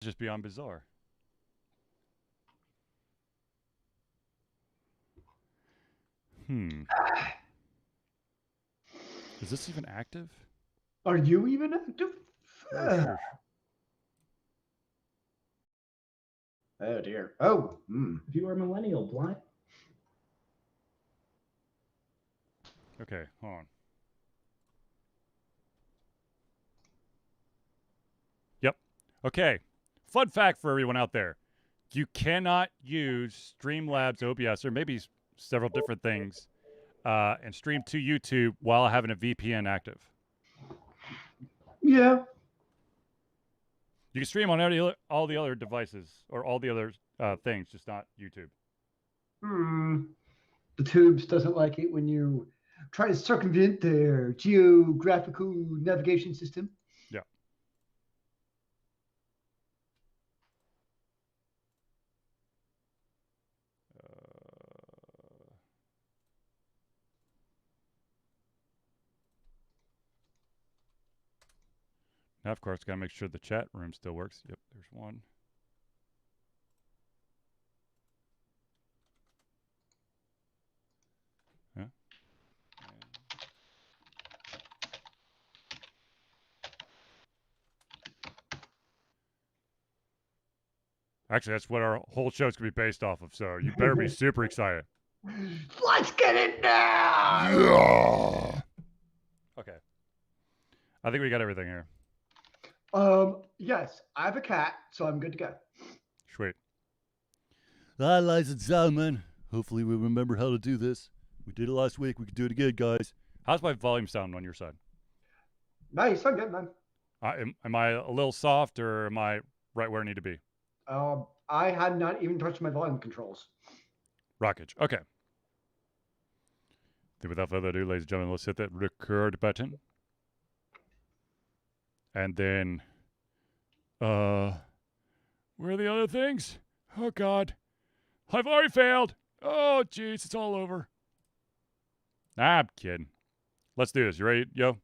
just beyond bizarre. Is this even active? Are you even active? Oh, sure. Oh dear. Oh. If you are a millennial, blind. Okay, hold on. Yep. Okay. Fun fact for everyone out there. You cannot use Streamlabs OBS or maybe several different things and stream to YouTube while having a VPN active. Yeah. You can stream on all the other devices or all the other things, just not YouTube. The tubes doesn't like it when you try to circumvent their geographical navigation system. Yeah. Now, of course, got to make sure the chat room still works. Yep, there's one. Yeah. Actually, that's what our whole show's going to be based off of, so you better be super excited. Let's get it now! Yeah! Okay. I think we got everything here. Yes, I have a cat, so I'm good to go. Sweet. Hi, ladies and gentlemen. Hopefully we remember how to do this. We did it last week. We can do it again, guys. How's my volume sound on your side? Nice, I'm good, man. Am I a little soft, or am I right where I need to be? I had not even touched my volume controls. Rockage. Okay. Then without further ado, ladies and gentlemen, let's hit that record button. And then, where are the other things? Oh, God. I've already failed. Oh, jeez, it's all over. Nah, I'm kidding. Let's do this. You ready, yo?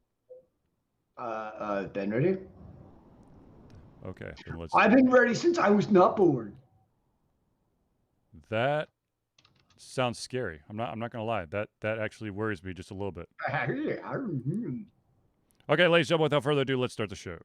Been ready? Okay, then let's. I've been ready since I was not born. That sounds scary. I'm not gonna lie. That actually worries me just a little bit. Okay, ladies and gentlemen, without further ado, let's start the show.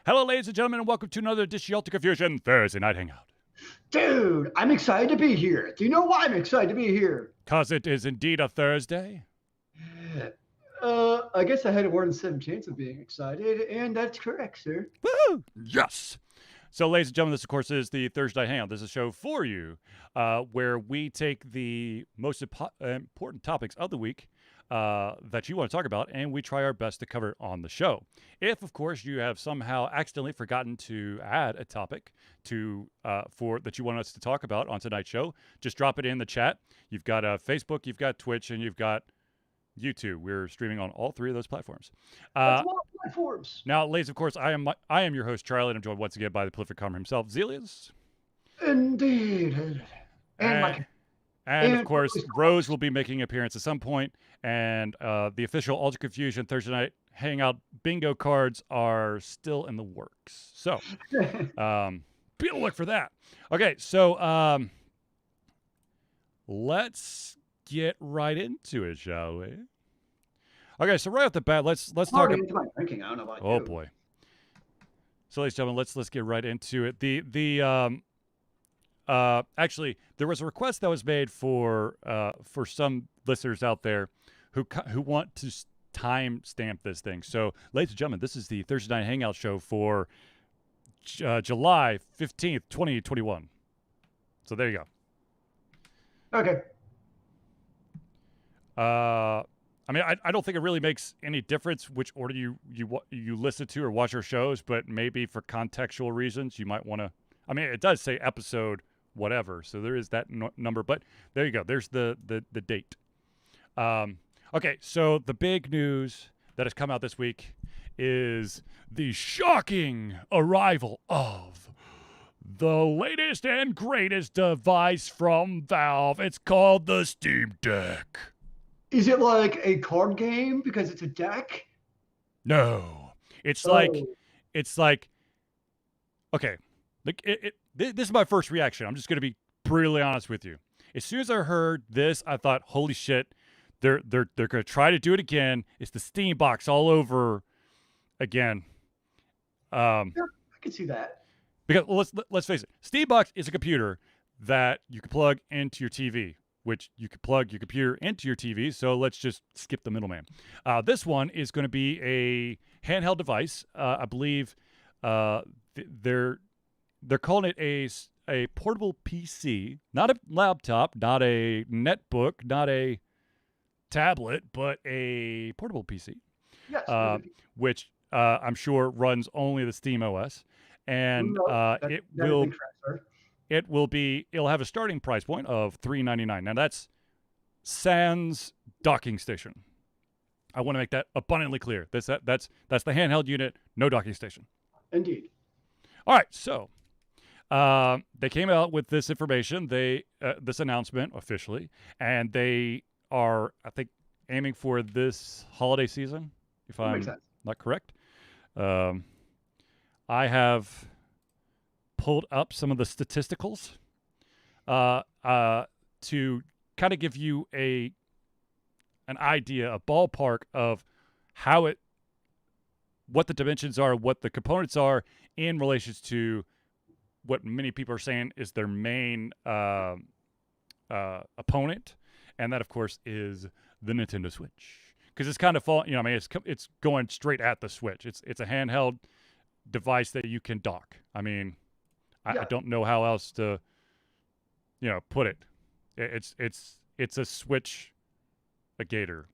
Hello, ladies and gentlemen, and welcome to another edition of Ultra Confusion Thursday Night Hangout. Dude, I'm excited to be here. Do you know why I'm excited to be here? Because it is indeed a Thursday. I guess I had a 1 in 7 chance of being excited, and that's correct, sir. Woo! Yes! So, ladies and gentlemen, this, of course, is the Thursday Hangout. This is a show for you where we take the most important topics of the week that you want to talk about, and we try our best to cover it on the show. If, of course, you have somehow accidentally forgotten to add a topic to that you want us to talk about on tonight's show, just drop it in the chat. You've got Facebook, you've got Twitch, and you've got YouTube. We're streaming on all three of those platforms. That's a lot of platforms. Now, ladies, of course, I am your host, Charlie, and I'm joined once again by the prolific comer himself, Zelius. Indeed. And of course, Rose will be making an appearance at some point, and the official Ultra Confusion Thursday Night Hangout bingo cards are still in the works. So, be on the look for that. Okay, so let's get right into it, shall we? Okay, so right off the bat, let's talk about my drinking. I don't know about oh you. boy. So, ladies and gentlemen, let's get right into it. Actually, there was a request that was made for some listeners out there who want to time stamp this thing. So, ladies and gentlemen, this is the Thursday Night Hangout show for July 15th, 2021. So there you go. Okay. I mean, I don't think it really makes any difference which order you listen to or watch our shows, but maybe for contextual reasons, you might want to. I mean, it does say episode whatever, so there is that number. But there you go. There's the date. Okay, so the big news that has come out this week is the shocking arrival of the latest and greatest device from Valve. It's called the Steam Deck. Is it like a card game because it's a deck? No, it's Oh. like okay. This is my first reaction. I'm just gonna be brutally honest with you. As soon as I heard this, I thought, "Holy shit, they're gonna try to do it again. It's the Steam box all over again." Yeah, I can see that. Because let's face it, Steam box is a computer that you can plug into your TV, which you could plug your computer into your TV. So let's just skip the middleman. This one is going to be a handheld device. I believe they're calling it a portable PC, not a laptop, not a netbook, not a tablet, but a portable PC. Yes. Which I'm sure runs only the Steam OS, and it'll have a starting price point of $399. Now that's sans docking station. I want to make that abundantly clear. That's the handheld unit, no docking station. Indeed. All right, so they came out with this information, this announcement officially, and they are, I think, aiming for this holiday season, if I'm not correct. I have pulled up some of the statisticals to kind of give you an idea, a ballpark of what the dimensions are, what the components are in relation to what many people are saying is their main opponent, and that, of course, is the Nintendo Switch. Because it's kind of it's going straight at the Switch. It's a handheld device that you can dock. I mean, I don't know how else to, put it. It's a Switch, a gator.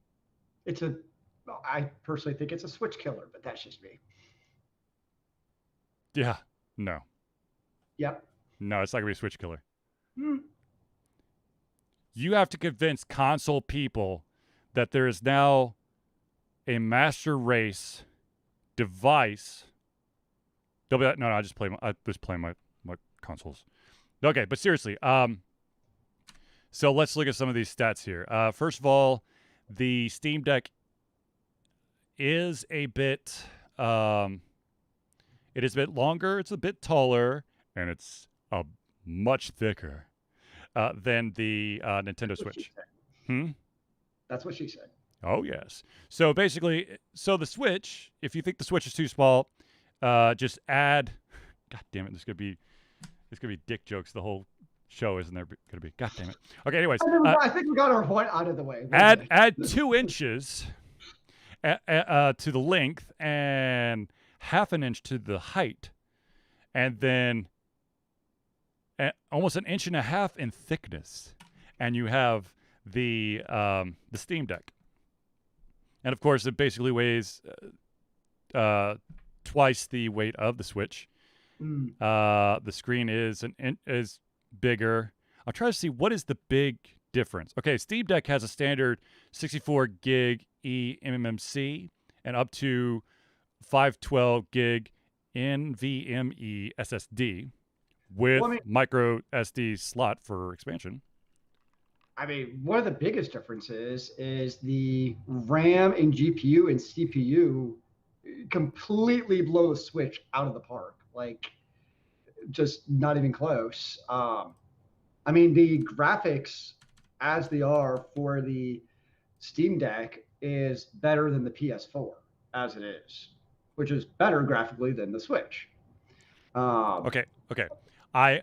I personally think it's a Switch killer, but that's just me. Yeah. No. Yep. No, it's not gonna be a Switch killer. Hmm. You have to convince console people that there is now a master race device. They'll be like, no, I just play my consoles. Okay, but seriously, so let's look at some of these stats here. First of all, the Steam Deck is a bit it is a bit longer, it's a bit taller, and it's much thicker than the Nintendo Switch. That's what she said. Oh, yes. So basically, the Switch, if you think the Switch is too small, just add, God damn it, it's going to be dick jokes the whole show, isn't there going to be? God damn it. Okay, anyways. I think we got our point out of the way. Add 2 inches to the length and half an inch to the height, and then almost an inch and a half in thickness, and you have the Steam Deck. And of course, it basically weighs twice the weight of the Switch. The screen is bigger. I'll try to see what is the big difference. Okay, Steam Deck has a standard 64 gig eMMC and up to 512 gig NVMe SSD with micro SD slot for expansion. I mean, one of the biggest differences is the RAM and GPU and CPU completely blow the Switch out of the park. Like, just not even close. I mean, the graphics as they are for the Steam Deck is better than the PS4 as it is, which is better graphically than the Switch. Okay. I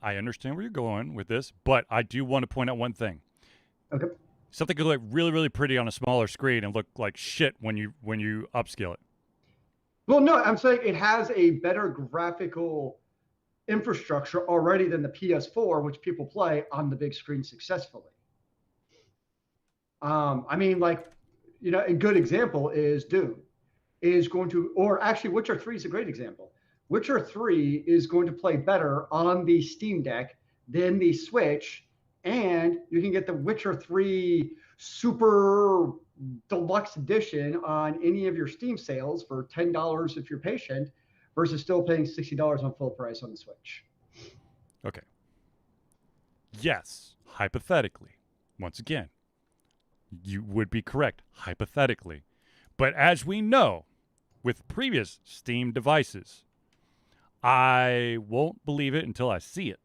understand where you're going with this, but I do want to point out one thing. Okay. Something could look really, really pretty on a smaller screen and look like shit when you upscale it. Well, no, I'm saying it has a better graphical infrastructure already than the PS4, which people play on the big screen successfully. I mean, like, a good example is Doom is going to, or actually Witcher 3 is a great example. Witcher 3 is going to play better on the Steam Deck than the Switch, and you can get the Witcher 3 Super Deluxe Edition on any of your Steam sales for $10 if you're patient, versus still paying $60 on full price on the Switch. Okay. Yes, hypothetically. Once again, you would be correct, hypothetically. But as we know, with previous Steam devices, I won't believe it until I see it.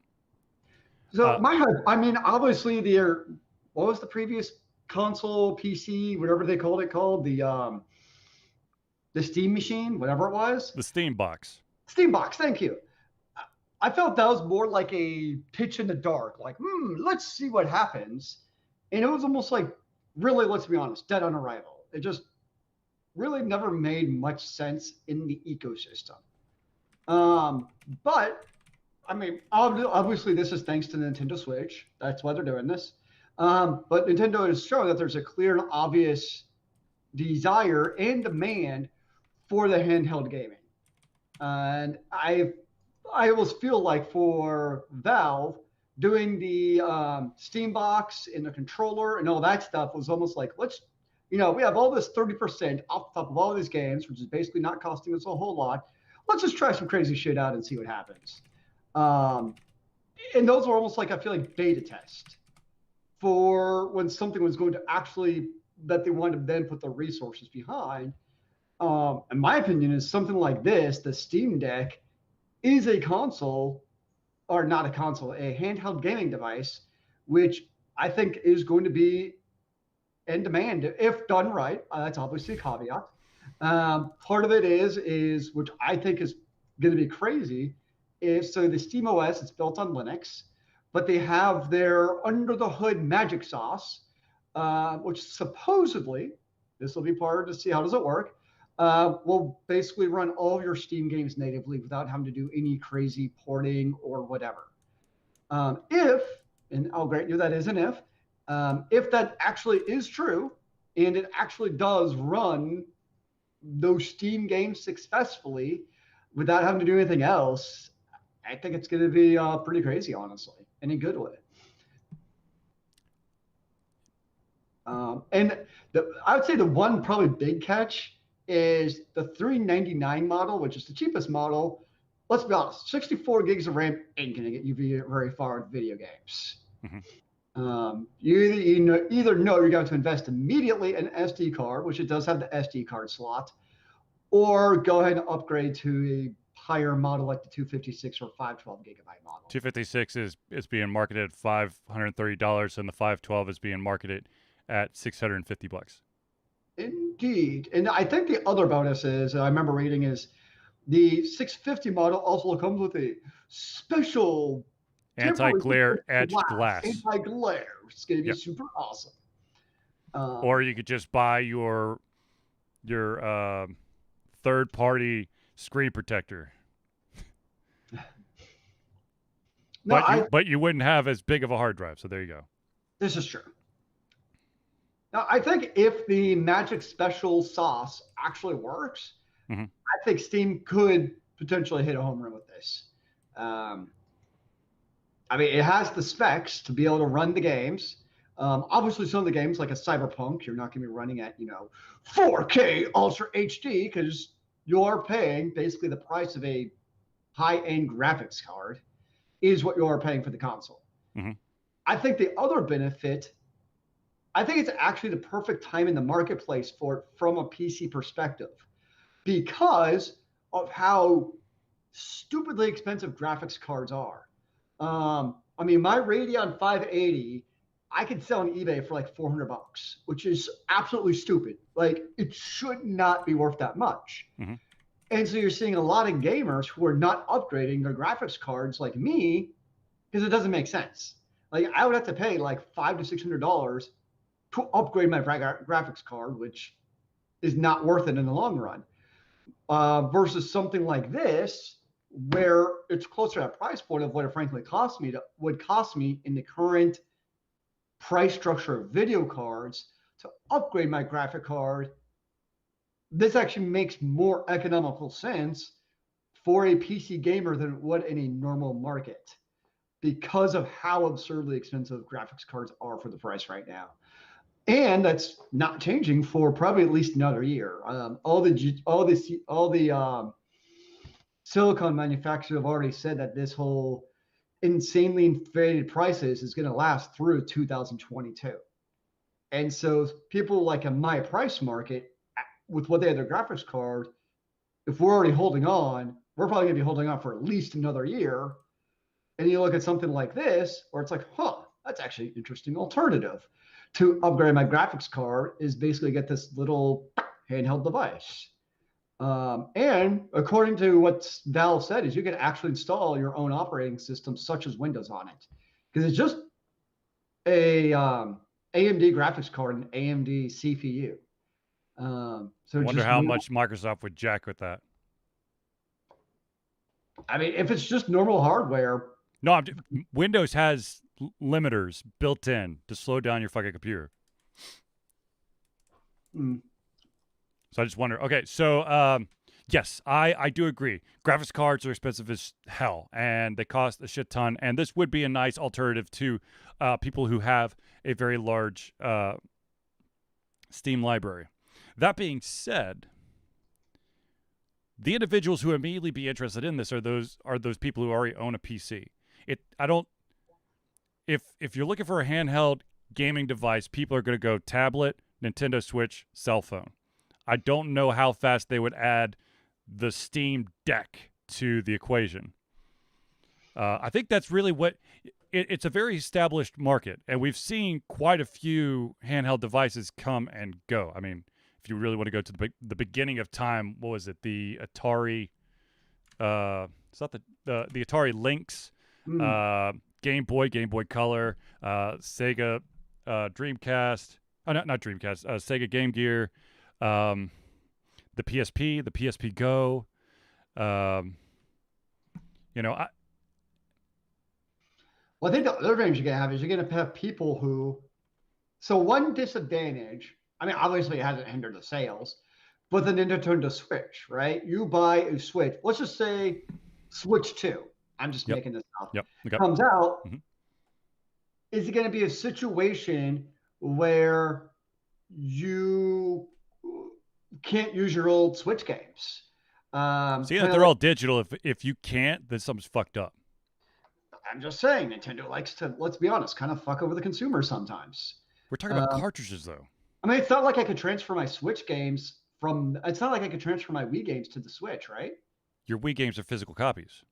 So I mean, obviously what was the previous console, PC, whatever they called it, called the Steam machine, whatever it was, The Steam box. Steam box. Thank you. I felt that was more like a pitch in the dark, like, let's see what happens. And it was almost like, really, let's be honest, dead on arrival. It just really never made much sense in the ecosystem. But I mean, obviously, this is thanks to Nintendo Switch. That's why they're doing this. But Nintendo has shown that there's a clear and obvious desire and demand for the handheld gaming. And I always feel like for Valve, doing the Steam box and the controller and all that stuff was almost like, we have all this 30% off the top of all these games, which is basically not costing us a whole lot. Let's just try some crazy shit out and see what happens. And those were almost like, I feel like, beta test for when something was going to actually, that they wanted to then put the resources behind. In my opinion, is something like this, the Steam Deck, is a console, or not a console, a handheld gaming device, which I think is going to be in demand if done right. That's obviously a caveat. Part of it is which I think is going to be crazy, is so the Steam OS is built on Linux, but they have their under the hood magic sauce, which supposedly, this will be part to see how does it work, will basically run all of your Steam games natively without having to do any crazy porting or whatever. And I'll grant you that is an if that actually is true, and it actually does run those Steam games successfully without having to do anything else, I think it's going to be pretty crazy, honestly, and in good way. And I would say the one probably big catch is the 399 model, which is the cheapest model. Let's be honest, 64 gigs of RAM ain't going to get you very far in video games. Mm-hmm. You either know you're going to invest immediately in an SD card, which it does have the SD card slot, or go ahead and upgrade to a higher model like the 256 or 512 gigabyte model. 256 is being marketed at $530, and the 512 is being marketed at $650. Indeed. And I think the other bonus is, I remember reading, is the 650 model also comes with a special anti-glare edged glass. Anti-glare. It's going to be super awesome. Or you could just buy your third-party screen protector. But you wouldn't have as big of a hard drive, so there you go. This is true. Now, I think if the Magic Special sauce actually works, I think Steam could potentially hit a home run with this. I mean, it has the specs to be able to run the games. Obviously, some of the games, like a Cyberpunk, you're not going to be running at 4K Ultra HD because you are paying basically the price of a high-end graphics card is what you are paying for the console. I think the other benefit, I think it's actually the perfect time in the marketplace for it from a PC perspective because of how stupidly expensive graphics cards are. I mean, my Radeon 580, I could sell on eBay for like $400, which is absolutely stupid. Like, it should not be worth that much. And so you're seeing a lot of gamers who are not upgrading their graphics cards like me because it doesn't make sense. Like, I would have to pay like $500 to $600 to upgrade my graphics card, which is not worth it in the long run. Versus something like this, where it's closer to that price point of what it frankly would cost me in the current price structure of video cards to upgrade my graphic card. This actually makes more economical sense for a PC gamer than it would in a normal market because of how absurdly expensive graphics cards are for the price right now. And that's not changing for probably at least another year. All the silicon manufacturers have already said that this whole insanely inflated prices is going to last through 2022. And so people like a my price market with what they have their graphics card, if we're already holding on, we're probably going to be holding on for at least another year. And you look at something like this, where it's like, that's actually an interesting alternative to upgrade my graphics card is basically get this little handheld device. And according to what Valve said, is you can actually install your own operating system, such as Windows, on it, because it's just a AMD graphics card and AMD CPU. So Wonder just how much Microsoft would jack with that. I mean, if it's just normal hardware. No, Windows has limiters built in to slow down your fucking computer. So I just wonder. Okay, so yes, I do agree. Graphics cards are expensive as hell, and they cost a shit ton. And this would be a nice alternative to people who have a very large Steam library. That being said, the individuals who immediately be interested in this are those people who already own a PC. If you're looking for a handheld gaming device, people are going to go tablet, Nintendo Switch, cell phone. I don't know how fast they would add the Steam Deck to the equation. I think that's really what it's a very established market, and we've seen quite a few handheld devices come and go. I mean, if you really want to go to the beginning of time, what was it? The Atari, it's not the Atari Lynx, Game Boy Color, Sega, Dreamcast. Oh, not Dreamcast. Sega Game Gear, the PSP, the PSP Go. Well, I think the other thing you're going to have is you're going to have people who. So one disadvantage, I mean, obviously it hasn't hindered the sales, but the Nintendo Switch, right? You buy a Switch. Let's just say Switch 2. I'm just making this up. Okay. Comes out. Mm-hmm. Is it going to be a situation where you can't use your old Switch games? See, they're all digital. If you can't, then something's fucked up. I'm just saying, Nintendo likes to, let's be honest, kind of fuck over the consumer sometimes. We're talking about cartridges, though. I mean, it's not like I could transfer my Switch games it's not like I could transfer my Wii games to the Switch, right? Your Wii games are physical copies.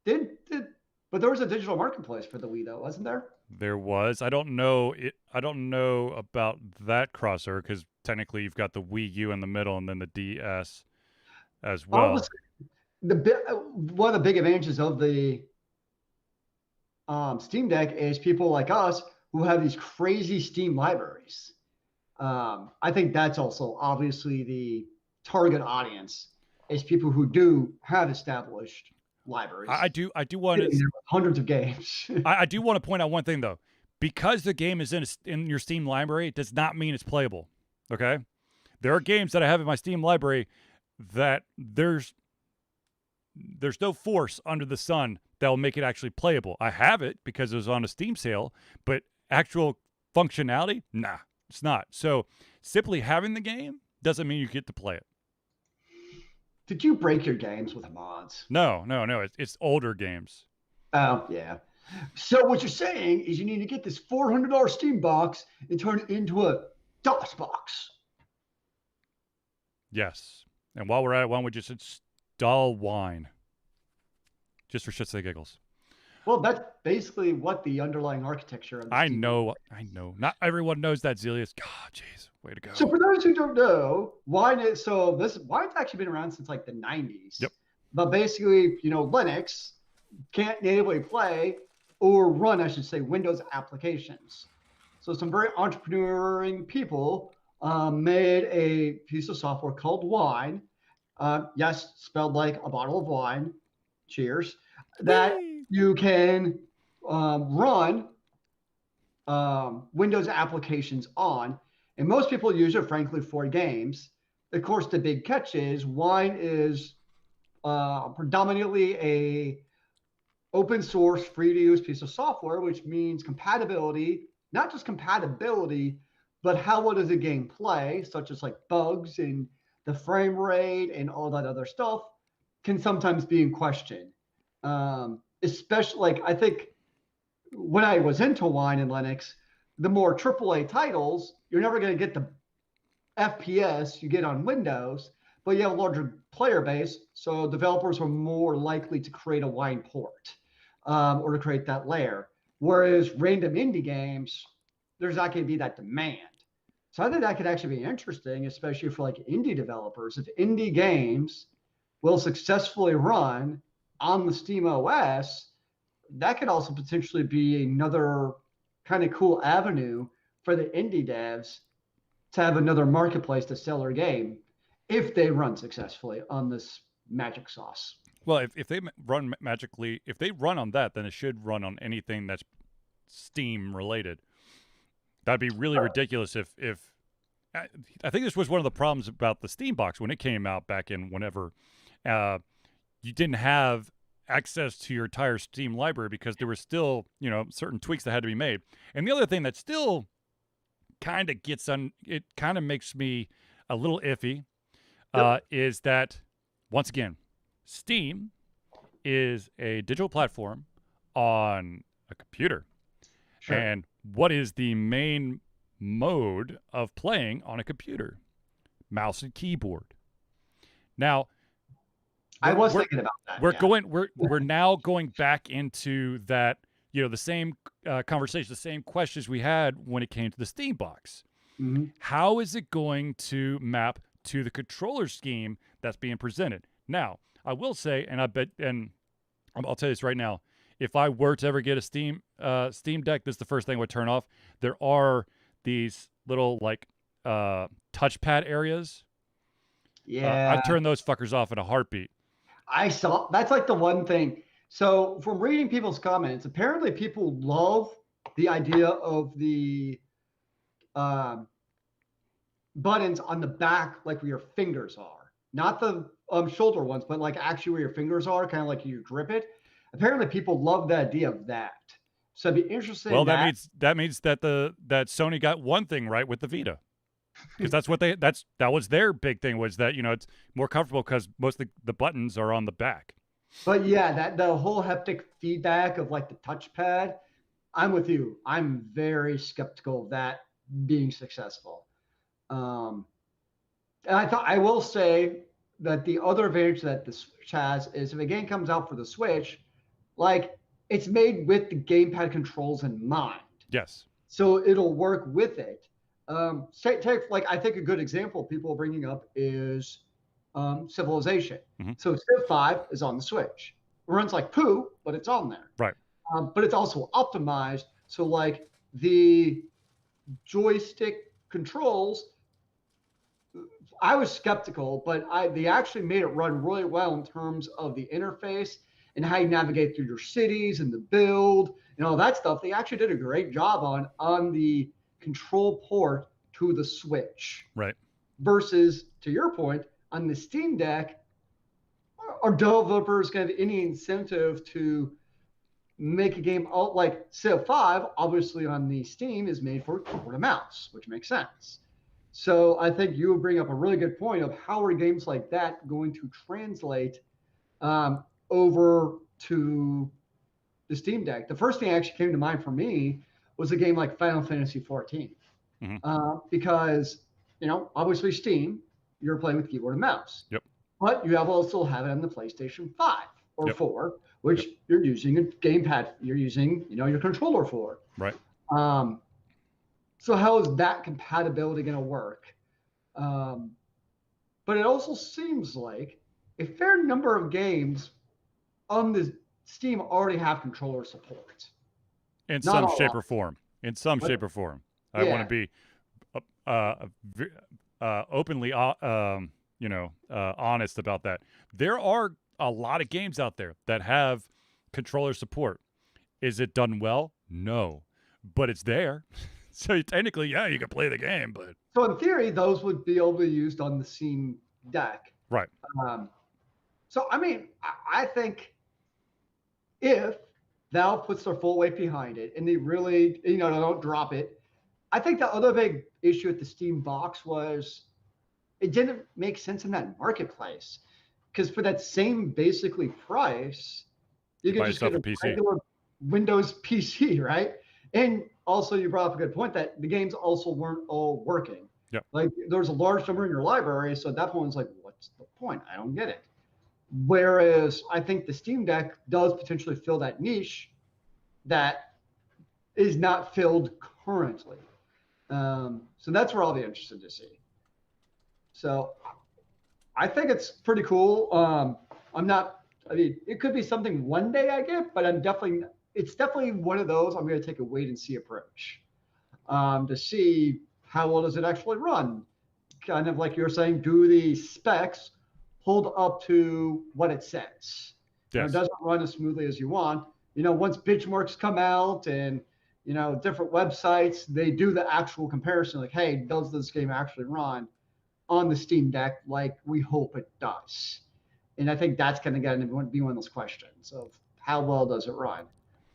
But there was a digital marketplace for the Wii, though, wasn't there? There was. I don't know about that crossover because technically you've got the Wii U in the middle and then the DS as well. One of the big advantages of the Steam Deck is people like us who have these crazy Steam libraries. I think that's also obviously the target audience is people who do have established libraries. I do want to hundreds of games. I do want to point out one thing though, because the game is in your Steam library, it does not mean it's playable. Okay, there are games that I have in my Steam library that there's no force under the sun that will make it actually playable. I have it because it was on a Steam sale, but actual functionality, nah, it's not. So simply having the game doesn't mean you get to play it. Did you break your games with mods? No. It's older games. Oh, yeah. So what you're saying is you need to get this $400 Steam box and turn it into a DOS box. Yes. And while we're at it, why don't we just install Wine? Just for shits and giggles. Well, that's basically what the underlying architecture of the I know. Not everyone knows that, Zelius. God, jeez. Way to go. So for those who don't know, Wine's actually been around since like the 90s. Yep. But basically, Linux can't natively play or run, I should say, Windows applications. So some very entrepreneuring people made a piece of software called Wine. Yes, spelled like a bottle of wine. Cheers. That you can run Windows applications on. And most people use it, frankly, for games. Of course, the big catch is Wine is predominantly a open source, free to use piece of software, which means compatibility, not just compatibility, but how well does a game play, such as like bugs and the frame rate and all that other stuff, can sometimes be in question. especially like I think when I was into Wine and Linux, the more AAA titles, you're never going to get the FPS you get on Windows, but you have a larger player base, so developers are more likely to create a wine port or to create that layer. Whereas random indie games, there's not going to be that demand. So I think that could actually be interesting, especially for like indie developers. If indie games will successfully run on the Steam OS, that could also potentially be another kind of cool avenue for the indie devs to have another marketplace to sell their game if they run successfully on this magic sauce. Well, if they run magically, if they run on that, then it should run on anything that's Steam related. That'd be really ridiculous if I think this was one of the problems about the Steam box when it came out back in whenever you didn't have access to your entire Steam library because there were still, certain tweaks that had to be made. And the other thing that still kind of it kind of makes me a little iffy is that, once again, Steam is a digital platform on a computer. Sure. And what is the main mode of playing on a computer? Mouse and keyboard. Now, I was thinking about that. We're now going back into that, the same conversation, the same questions we had when it came to the Steam box. Mm-hmm. How is it going to map to the controller scheme that's being presented? Now, I will say, and I'll tell you this right now, if I were to ever get a Steam Deck, this is the first thing I would turn off. There are these little touchpad areas. Yeah. I'd turn those fuckers off in a heartbeat. I saw that's like the one thing. So from reading people's comments, apparently people love the idea of the buttons on the back, like where your fingers are, not the shoulder ones, but like actually where your fingers are, kind of like you grip it. Apparently, people love the idea of that. So it'd be interesting. Well, that means that Sony got one thing right with the Vita, because that was their big thing, was that it's more comfortable because most of the buttons are on the back. But yeah, that the whole haptic feedback of like the touchpad, I'm with you. I'm very skeptical of that being successful. And I will say that the other advantage that the Switch has is if a game comes out for the Switch, like it's made with the gamepad controls in mind. Yes. So it'll work with it. Take like I think a good example people are bringing up is Civilization. Mm-hmm. So Civ 5 is on the Switch. It runs like poo, but it's on there. Right. But it's also optimized. So like the joystick controls, I was skeptical, but they actually made it run really well in terms of the interface and how you navigate through your cities and the build and all that stuff. They actually did a great job on the control port to the Switch. Right. Versus, to your point, on the Steam Deck, are developers going to have any incentive to make a game out like Civ 5, obviously on the Steam, is made for keyboard and mouse, which makes sense. So I think you would bring up a really good point of how are games like that going to translate over to the Steam Deck. The first thing that actually came to mind for me was a game like Final Fantasy XIV. Mm-hmm. Because, obviously Steam, you're playing with keyboard and mouse. Yep. But you also have it on the PlayStation 5 or yep. 4, which yep. you're using a gamepad. You're using, your controller for. Right. So how is that compatibility going to work? But it also seems like a fair number of games on the Steam already have controller support. In some shape or form. In some shape or form. I want to be openly, honest about that. There are a lot of games out there that have controller support. Is it done well? No. But it's there. So technically, you can play the game, but... So in theory, those would be able to be used on the Steam Deck. Right. So, I think if Valve puts their full weight behind it and they really, don't drop it, I think the other big issue with the Steam box was it didn't make sense in that marketplace. Because for that same basically price, You can Buy just yourself get a a PC. regular Windows PC, right? And also, you brought up a good point that the games also weren't all working. Yep. Like there's a large number in your library, so at that point it's like, what's the point? I don't get it. Whereas I think the Steam Deck does potentially fill that niche that is not filled currently. So that's where I'll be interested to see. So I think it's pretty cool. I'm not. I mean, it could be something one day I get, but it's definitely one of those. I'm going to take a wait and see approach to see how well does it actually run. Kind of like you're saying, do the specs hold up to what it says? Yes. Does it run as smoothly as you want? Once benchmarks come out and different websites, they do the actual comparison. Like, hey, does this game actually run on the Steam Deck like we hope it does? And I think that's going to be one of those questions of how well does it run.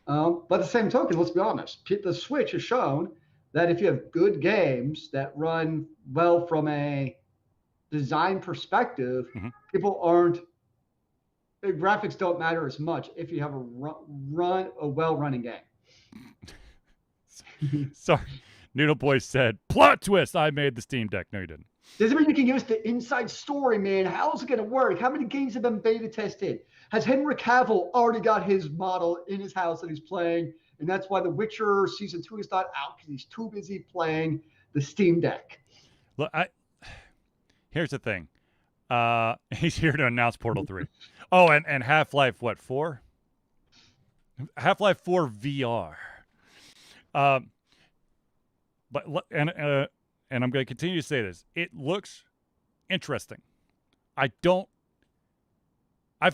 But at the same token, let's be honest, the Switch has shown that if you have good games that run well from a design perspective, Mhm. graphics don't matter as much if you have a well-running game. Sorry. Noodle Boy said, plot twist, I made the Steam Deck. No, you didn't. Doesn't mean you can use the inside story, man. How's it going to work? How many games have been beta tested? Has Henry Cavill already got his model in his house that he's playing? And that's why The Witcher Season 2 is not out, because he's too busy playing the Steam Deck. Look, here's the thing. He's here to announce Portal 3. Oh, and Half-Life, 4? Half-Life 4 VR. And I'm going to continue to say this. It looks interesting. I've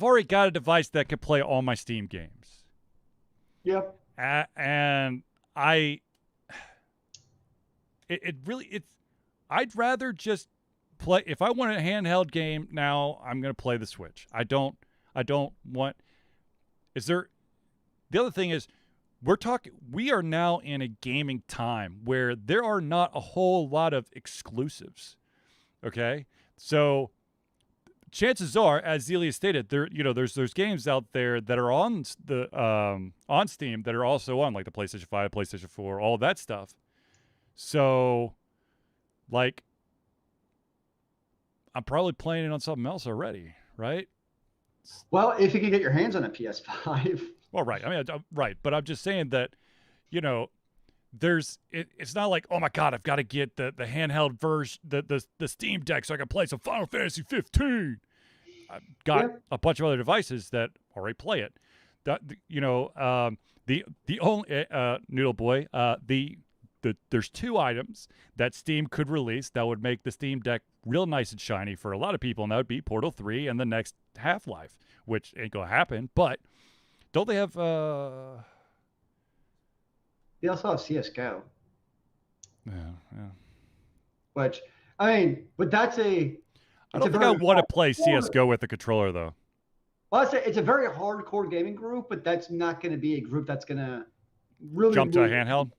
already got a device that can play all my Steam games. Yep. And I'd rather just play. If I want a handheld game now, I'm going to play the Switch. I don't want. The other thing is, we are now in a gaming time where there are not a whole lot of exclusives. Okay? So chances are, as Zelia stated, there's games out there that are on on Steam that are also on like the PlayStation 5, PlayStation 4, all that stuff. So like I'm probably playing it on something else already, right? Well, if you can get your hands on a PS5. Well, right. I mean, right. But I'm just saying that, it's not like, oh my God, I've got to get the handheld version, the Steam Deck so I can play some Final Fantasy 15. I've got a bunch of other devices that already play it. The only Noodle Boy, there's two items that Steam could release that would make the Steam Deck real nice and shiny for a lot of people, and that would be Portal 3 and the next Half-Life, which ain't gonna happen, but don't they have They also have CSGO. Yeah. Which, I mean, but that's I don't think I want to play CSGO with the controller, though. Well, I say it's a very hardcore gaming group, but that's not going to be a group that's going to really jump to a handheld.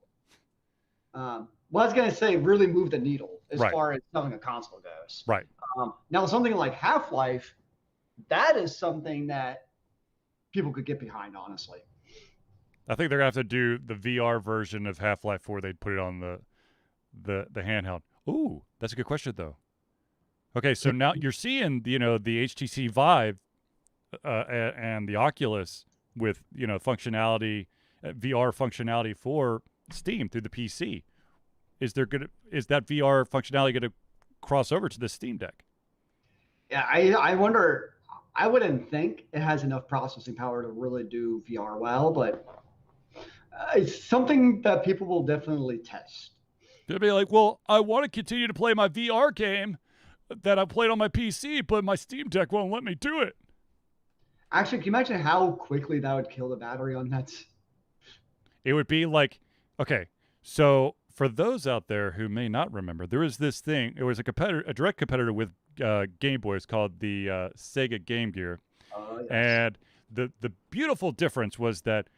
Well, I was going to say really move the needle as Right. far as selling a console goes. Right. Now, something like Half-Life, that is something that people could get behind, honestly. I think they're gonna have to do the VR version of Half-Life 4. They'd put it on the handheld. Ooh, that's a good question though. Okay, so now you're seeing the HTC Vive and the Oculus with functionality, VR functionality for Steam through the PC. Is that VR functionality gonna cross over to the Steam Deck? Yeah, I wonder. I wouldn't think it has enough processing power to really do VR well, but it's something that people will definitely test. They'll be like, well, I want to continue to play my VR game that I played on my PC, but my Steam Deck won't let me do it. Actually, can you imagine how quickly that would kill the battery on that? It would be like, okay, so for those out there who may not remember, there was this thing. It was a direct competitor with Game Boys called the Sega Game Gear. Yes. And the beautiful difference was that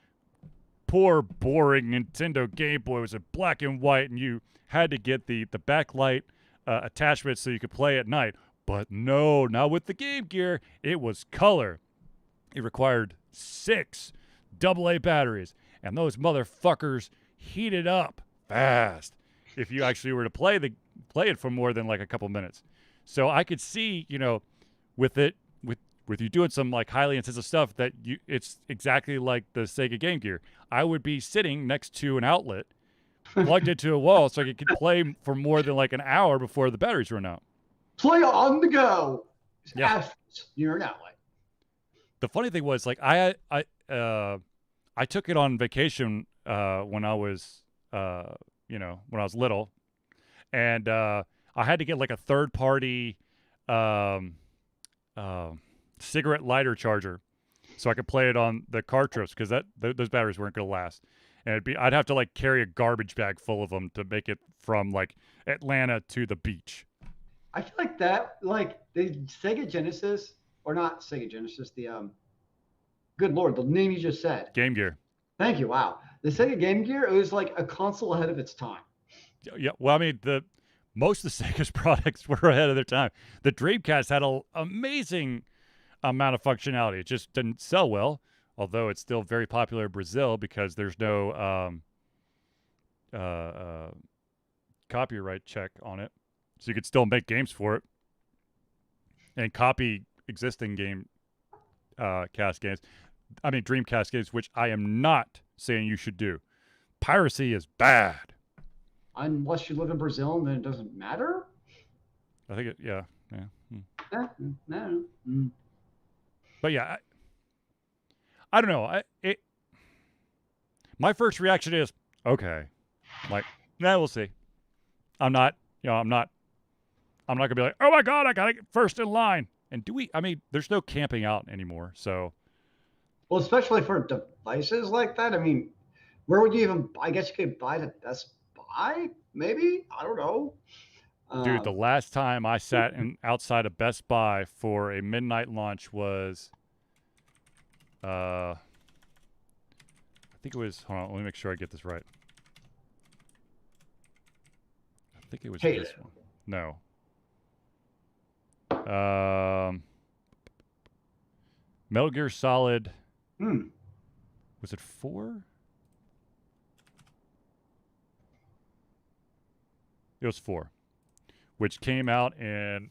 poor, boring Nintendo Game Boy was in black and white, and you had to get the backlight attachment so you could play at night. But no, not with the Game Gear. It was color. It required 6 AA batteries, and those motherfuckers heated up fast if you actually were to play it for more than like a couple minutes. So I could see, with you doing some like highly intensive stuff that it's exactly like the Sega Game Gear. I would be sitting next to an outlet plugged into a wall so I could play for more than like an hour before the batteries run out. Play on the go. Yeah. Near an outlet. The funny thing was, like, I took it on vacation when I was when I was little, and I had to get like a third party cigarette lighter charger so I could play it on the car trips, because those batteries weren't going to last. And I'd have to like carry a garbage bag full of them to make it from like Atlanta to the beach. I feel like that, like the Sega Genesis, or not Sega Genesis, the good Lord, the name you just said. Game Gear. Thank you. Wow. The Sega Game Gear, it was like a console ahead of its time. Yeah. Well, I mean, most of the Sega's products were ahead of their time. The Dreamcast had an amazing amount of functionality. It just didn't sell well, although it's still very popular in Brazil because there's no copyright check on it. So you could still make games for it and copy existing Dreamcast games, which I am not saying you should do. Piracy is bad. Unless you live in Brazil, then it doesn't matter. I think yeah. No. But yeah, I don't know. My first reaction is, okay. Like, we'll see. I'm not gonna be like, oh my God, I gotta get first in line. And there's no camping out anymore. So, well, especially for devices like that. I mean, where would you even? I guess you could buy it at Best Buy, maybe. I don't know. Dude, the last time I sat outside of Best Buy for a midnight launch was, I think it was. Hold on, let me make sure I get this right. I think it was this one. No. Metal Gear Solid. Was it 4? It was 4, which came out in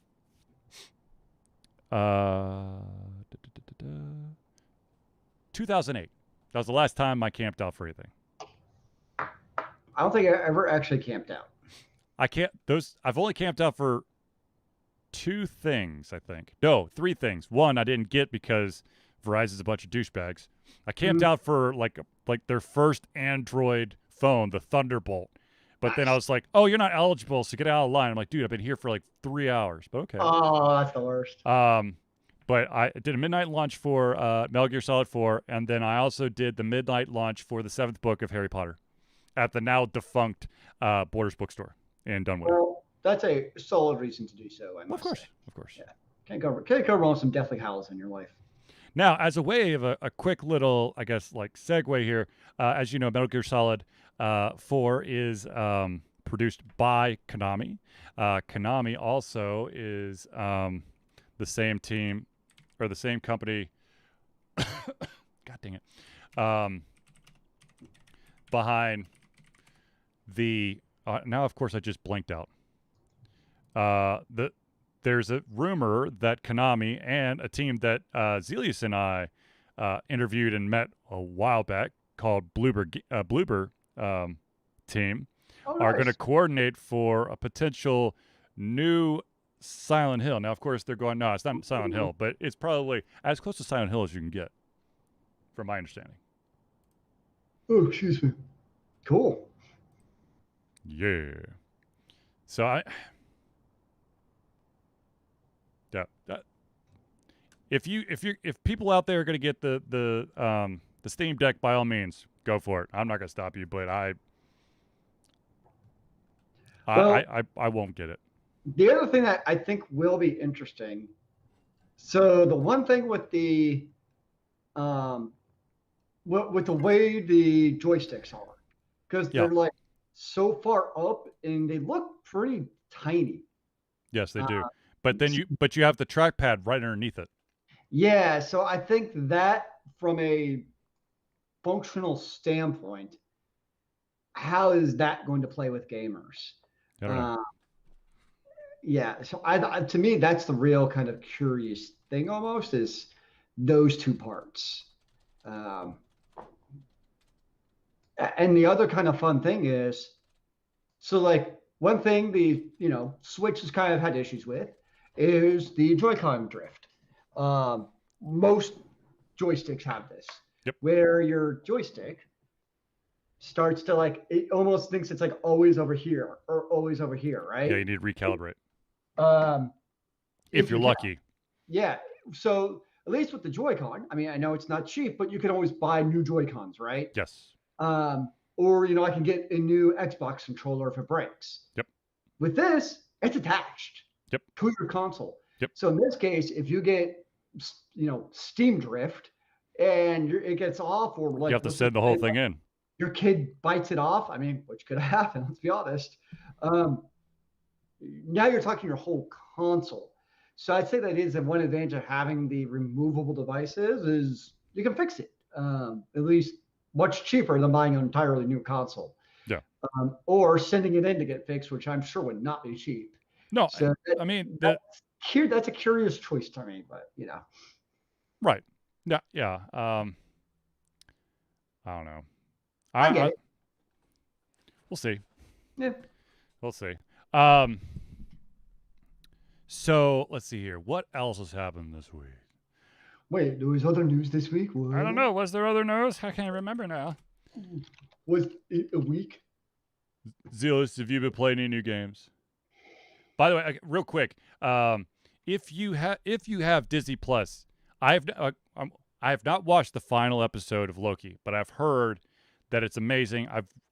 2008. That was the last time I camped out for anything. I don't think I ever actually camped out. I've only camped out for 2 things, I think. No, 3 things. One I didn't get because Verizon's a bunch of douchebags. I camped out for like their first Android phone, the Thunderbolt. But then I was like, oh, you're not eligible, so get out of line. I'm like, dude, I've been here for like 3 hours. But okay. Oh, that's the worst. But I did a midnight launch for Metal Gear Solid 4, and then I also did the midnight launch for the 7th book of Harry Potter at the now defunct Borders bookstore in Dunwoody. Well, that's a solid reason to do so. Of course. Yeah. Can't go wrong with some Deathly Hallows in your life. Now, as a way of a quick little, I guess, like segue here, as you know, Metal Gear Solid 4 is produced by Konami. Konami also is the same team or the same company. God dang it! Behind the now, of course, I just blanked out. There's a rumor that Konami and a team that Zelius and I interviewed and met a while back called Bloober team are going to coordinate for a potential new Silent Hill. Now, of course, they're going, no, it's not Silent Hill, but it's probably as close to Silent Hill as you can get, from my understanding. Oh, excuse me. Cool. Yeah. So if people out there are going to get the Steam Deck, by all means, go for it. I'm not going to stop you, but I won't get it. The other thing that I think will be interesting. So the one thing with the with the way the joysticks are, because they're like so far up and they look pretty tiny. Yes, they do. But then you have the trackpad right underneath it. Yeah, so I think that from a functional standpoint, how is that going to play with gamers? I don't know. Yeah, so to me that's the real kind of curious thing almost is those two parts. Um, and the other kind of fun thing is so like one thing the Switch has kind of had issues with is the Joy-Con drift. Most joysticks have this, Yep. where your joystick starts to like it almost thinks it's like always over here or always over here, Yeah, right? you need to recalibrate Um, if if you're you can, lucky. yeah. So at least with the Joy-Con, I mean, I know it's not cheap, but you can always buy new Joy-Cons, right? Yes. Or I can get a new Xbox controller if it breaks. Yep. With this, it's attached Yep. to your console. Yep. So in this case, if you get Steam drift and it gets off, or like You have to send the whole thing in. your kid bites it off. I mean, which could happen. Let's be honest. Now you're talking your whole console. So I'd say that is one advantage of having the removable devices is you can fix it. At least much cheaper than buying an entirely new console. Yeah. Or sending it in to get fixed, which I'm sure would not be cheap. No, So I mean that's a curious choice to me, but right. Yeah, yeah. I don't know. I get it. We'll see. Yeah. We'll see. So let's see here. What else has happened this week? Wait, there was other news this week? What? I don't know. Was there other news? I can't remember now. Was it a week? Zealous, have you been playing any new games? By the way, real quick, if you have Disney Plus, I have not watched the final episode of Loki, but I've heard that it's amazing.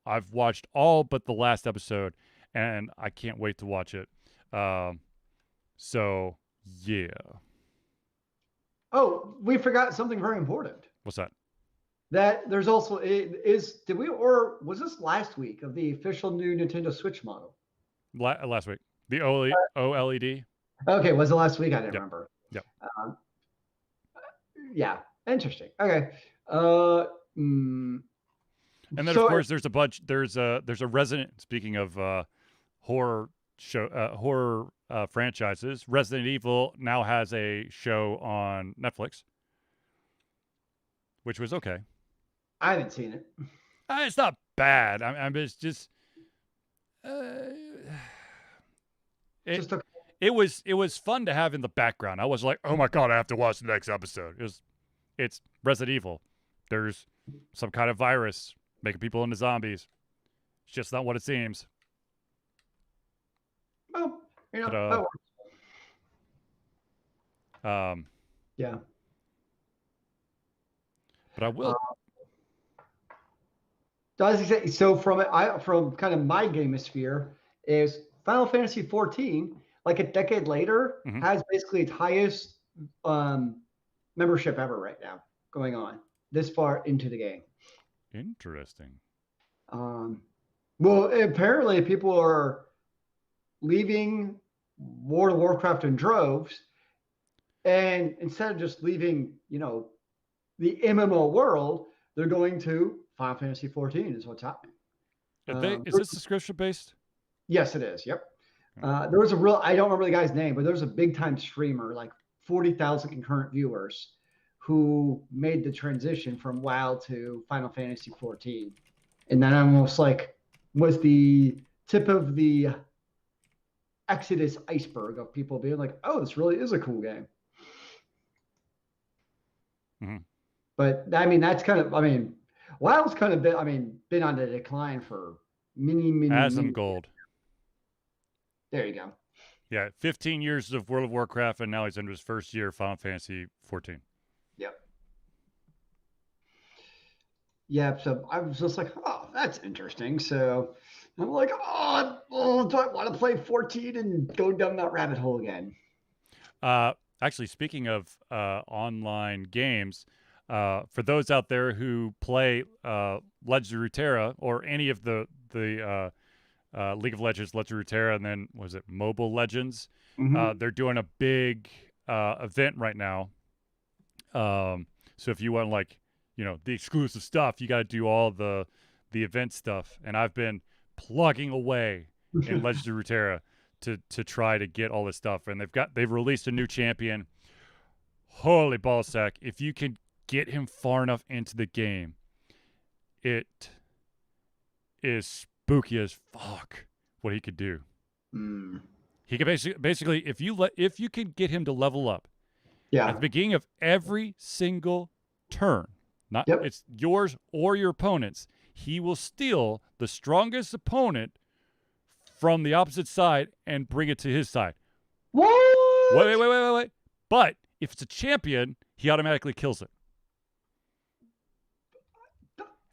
I've watched all but the last episode, and I can't wait to watch it. So yeah. Oh, we forgot something very important. What's that? That there's also did we or was this last week of the official new Nintendo Switch model? Last week, the OLED. Okay, was it last week? I didn't Yep. remember. Yep. Yeah, interesting. Okay. And then of course there's a bunch. There's a Resident. Speaking of horror franchises, Resident Evil now has a show on Netflix, which was okay. I haven't seen it. It's not bad. It's just. It was fun to have in the background. I was like, oh my god, I have to watch the next episode. It's Resident Evil. There's some kind of virus making people into zombies. It's just not what it seems. Well, But, yeah. But I will. So from kind of my gamesphere is Final Fantasy 14, like a decade later, has basically its highest membership ever right now going on this far into the game. Interesting. Well, apparently people are leaving World of Warcraft in droves, and instead of just leaving, the MMO world, they're going to Final Fantasy 14 is what's happening. Is this subscription based? Yes, it is. Yep. There was I don't remember the guy's name, but there was a big time streamer, like 40,000 concurrent viewers, who made the transition from WoW to Final Fantasy 14. And that almost like was the tip of the Exodus iceberg of people being like, oh, this really is a cool game. But I mean, that's kind of, WoW's kind of been on the decline for many Asm Gold. There you go. Yeah, 15 years of World of Warcraft, and now he's into his first year of Final Fantasy 14. Yep. Yeah, so I was just like, oh, that's interesting. So I'm like, oh, do I want to play 14 and go down that rabbit hole again? Actually, speaking of online games, for those out there who play Legends of Runeterra or any of the League of Legends, Legends of Runeterra, and then was it Mobile Legends? They're doing a big event right now So if you want like, the exclusive stuff, you got to do all the event stuff. And I've been plugging away in Legends of Runeterra to try to get all this stuff. And they've released a new champion. Holy ballsack! If you can get him far enough into the game, it is spooky as fuck what he could do. He can basically if you can get him to level up at the beginning of every single turn, not it's yours or your opponent's, he will steal the strongest opponent from the opposite side and bring it to his side. What? Wait. But if it's a champion, he automatically kills it.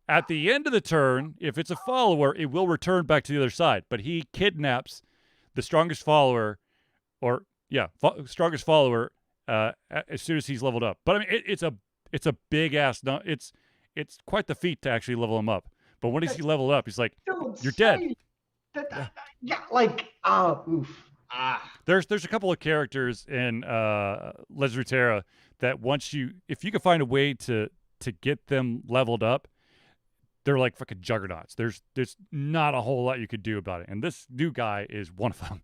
At the end of the turn, if it's a follower, it will return back to the other side. But he kidnaps the strongest follower, strongest follower as soon as he's leveled up. But I mean, it's a big ass. It's quite the feat to actually level him up. But when he's leveled up, he's like, "You're dead." Oof. There's a couple of characters in Legends of Runeterra that if you can find a way to get them leveled up, they're like fucking juggernauts. There's not a whole lot you could do about it, and this new guy is one of them.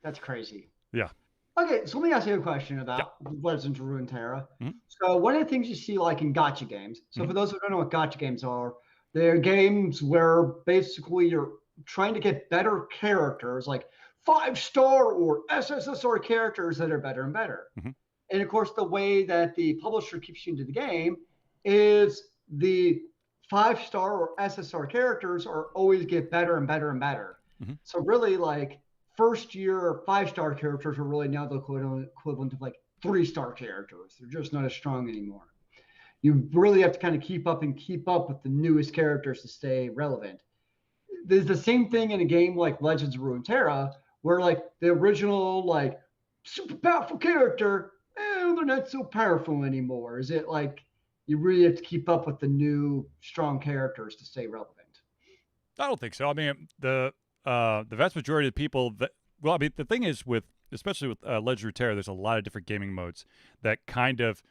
That's crazy. Yeah. Okay, so let me ask you a question about Legends of Runeterra. Mm-hmm. So one of the things you see like in gacha games. So for those who don't know what gacha games are, they're games where basically you're trying to get better characters, like 5-star or SSSR characters that are better and better. Mm-hmm. And of course, the way that the publisher keeps you into the game is the 5-star or SSR characters are always get better and better and better. Mm-hmm. So really, like first year 5-star characters are really now the equivalent of like 3-star characters. They're just not as strong anymore. You really have to kind of keep up with the newest characters to stay relevant. There's the same thing in a game like Legends of Runeterra, where like the original like super powerful character, they're not so powerful anymore. Is it like you really have to keep up with the new strong characters to stay relevant? I don't think so. I mean, the vast majority of people the thing is especially with Legends of Runeterra, there's a lot of different gaming modes that kind of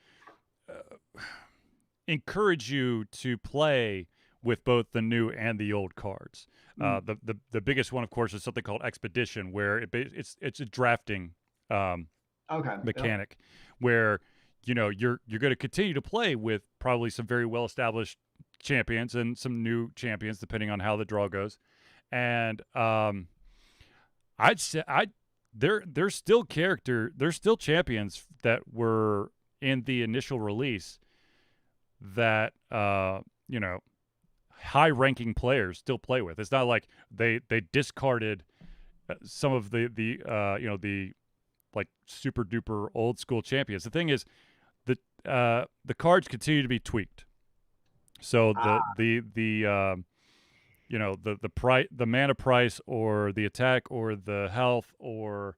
encourage you to play with both the new and the old cards. The biggest one, of course, is something called Expedition, where it's a drafting mechanic, where you're going to continue to play with probably some very well established champions and some new champions depending on how the draw goes. And I'd say there's still champions that were in the initial release that high-ranking players still play with. It's not like they discarded some of the like super duper old school champions. The thing is, the cards continue to be tweaked. So the mana price or the attack or the health or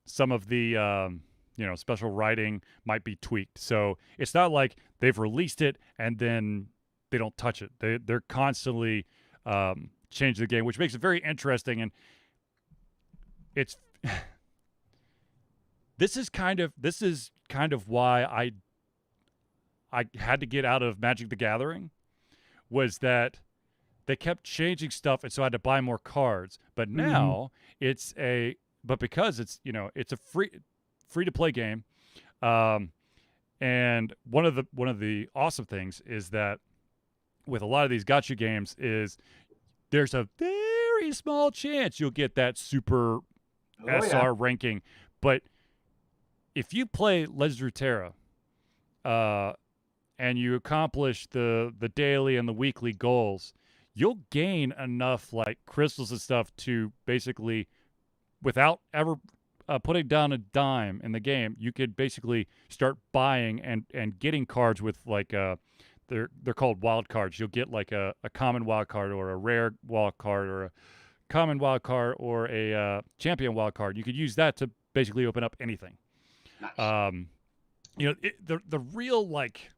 some of the special writing might be tweaked. So it's not like they've released it and then they don't touch it. They're constantly changing the game, which makes it very interesting. And it's this is kind of why I had to get out of Magic the Gathering, was that they kept changing stuff, and so I had to buy more cards. But now because it's it's a free to play game, and one of the awesome things is that with a lot of these gacha games is there's a very small chance you'll get that super SR ranking. But if you play Legends of Runeterra, and you accomplish the daily and the weekly goals, you'll gain enough like crystals and stuff to basically, without ever putting down a dime in the game, you could basically start buying and getting cards with like they're called wild cards. You'll get like a common wild card or a rare wild card or a common wild card or a champion wild card. You could use that to basically open up anything. Nice. The real like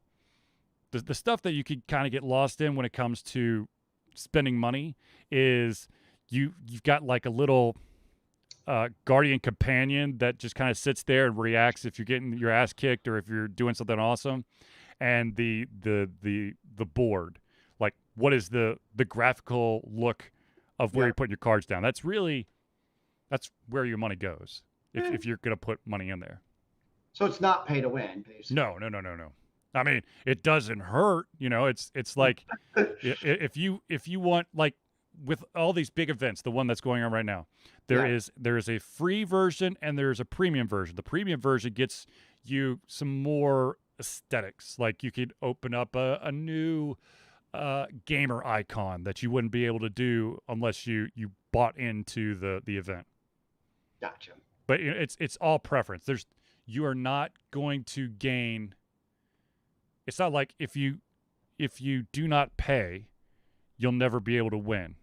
the stuff that you could kind of get lost in when it comes to spending money is you've got like a little guardian companion that just kind of sits there and reacts if you're getting your ass kicked or if you're doing something awesome. and the board. Like, what is the graphical look of where Yeah. you're putting your cards down? That's where your money goes Eh. if you're gonna put money in there. So it's not pay to win, basically. No. I mean, it doesn't hurt. It's like if you want, like, with all these big events, the one that's going on right now, there Yeah. is a free version and there's a premium version. The premium version gets you some more aesthetics. Like, you could open up a new gamer icon that you wouldn't be able to do unless you bought into the event. Gotcha. But it's all preference. You are not going to gain. It's not like if you do not pay, you'll never be able to win.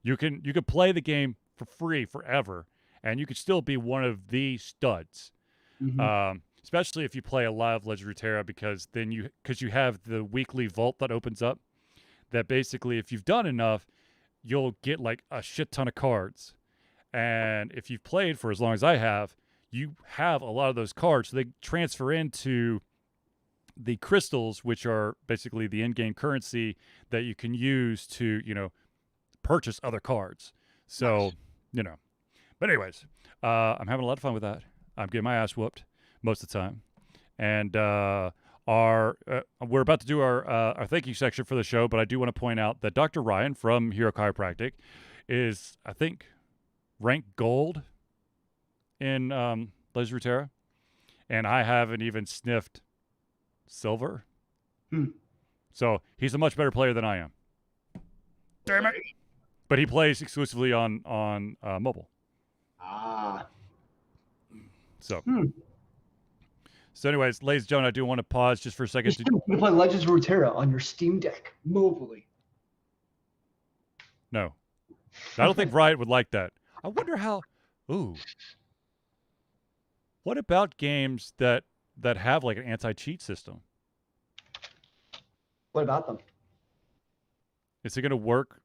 You can play the game for free forever, and you could still be one of the studs. Mhm. Especially if you play a lot of Legend of Runeterra, because you have the weekly vault that opens up. That basically, if you've done enough, you'll get like a shit ton of cards. And if you've played for as long as I have, you have a lot of those cards. So they transfer into the crystals, which are basically the in-game currency that you can use to, purchase other cards. So, Nice. But anyways, I'm having a lot of fun with that. I'm getting my ass whooped most of the time. And we're about to do our thank you section for the show, but I do want to point out that Dr. Ryan from Hero Chiropractic is, I think, ranked gold in Legend of Runeterra, and I haven't even sniffed silver. So he's a much better player than I am. Damn it! But he plays exclusively on mobile. Ah. So. So, anyways, ladies and gentlemen, I do want to pause just for a second. You can play Legends of Runeterra on your Steam Deck mobilely. No. I don't think Riot would like that. I wonder how. Ooh. What about games that have like an anti-cheat system? What about them? Is it going to work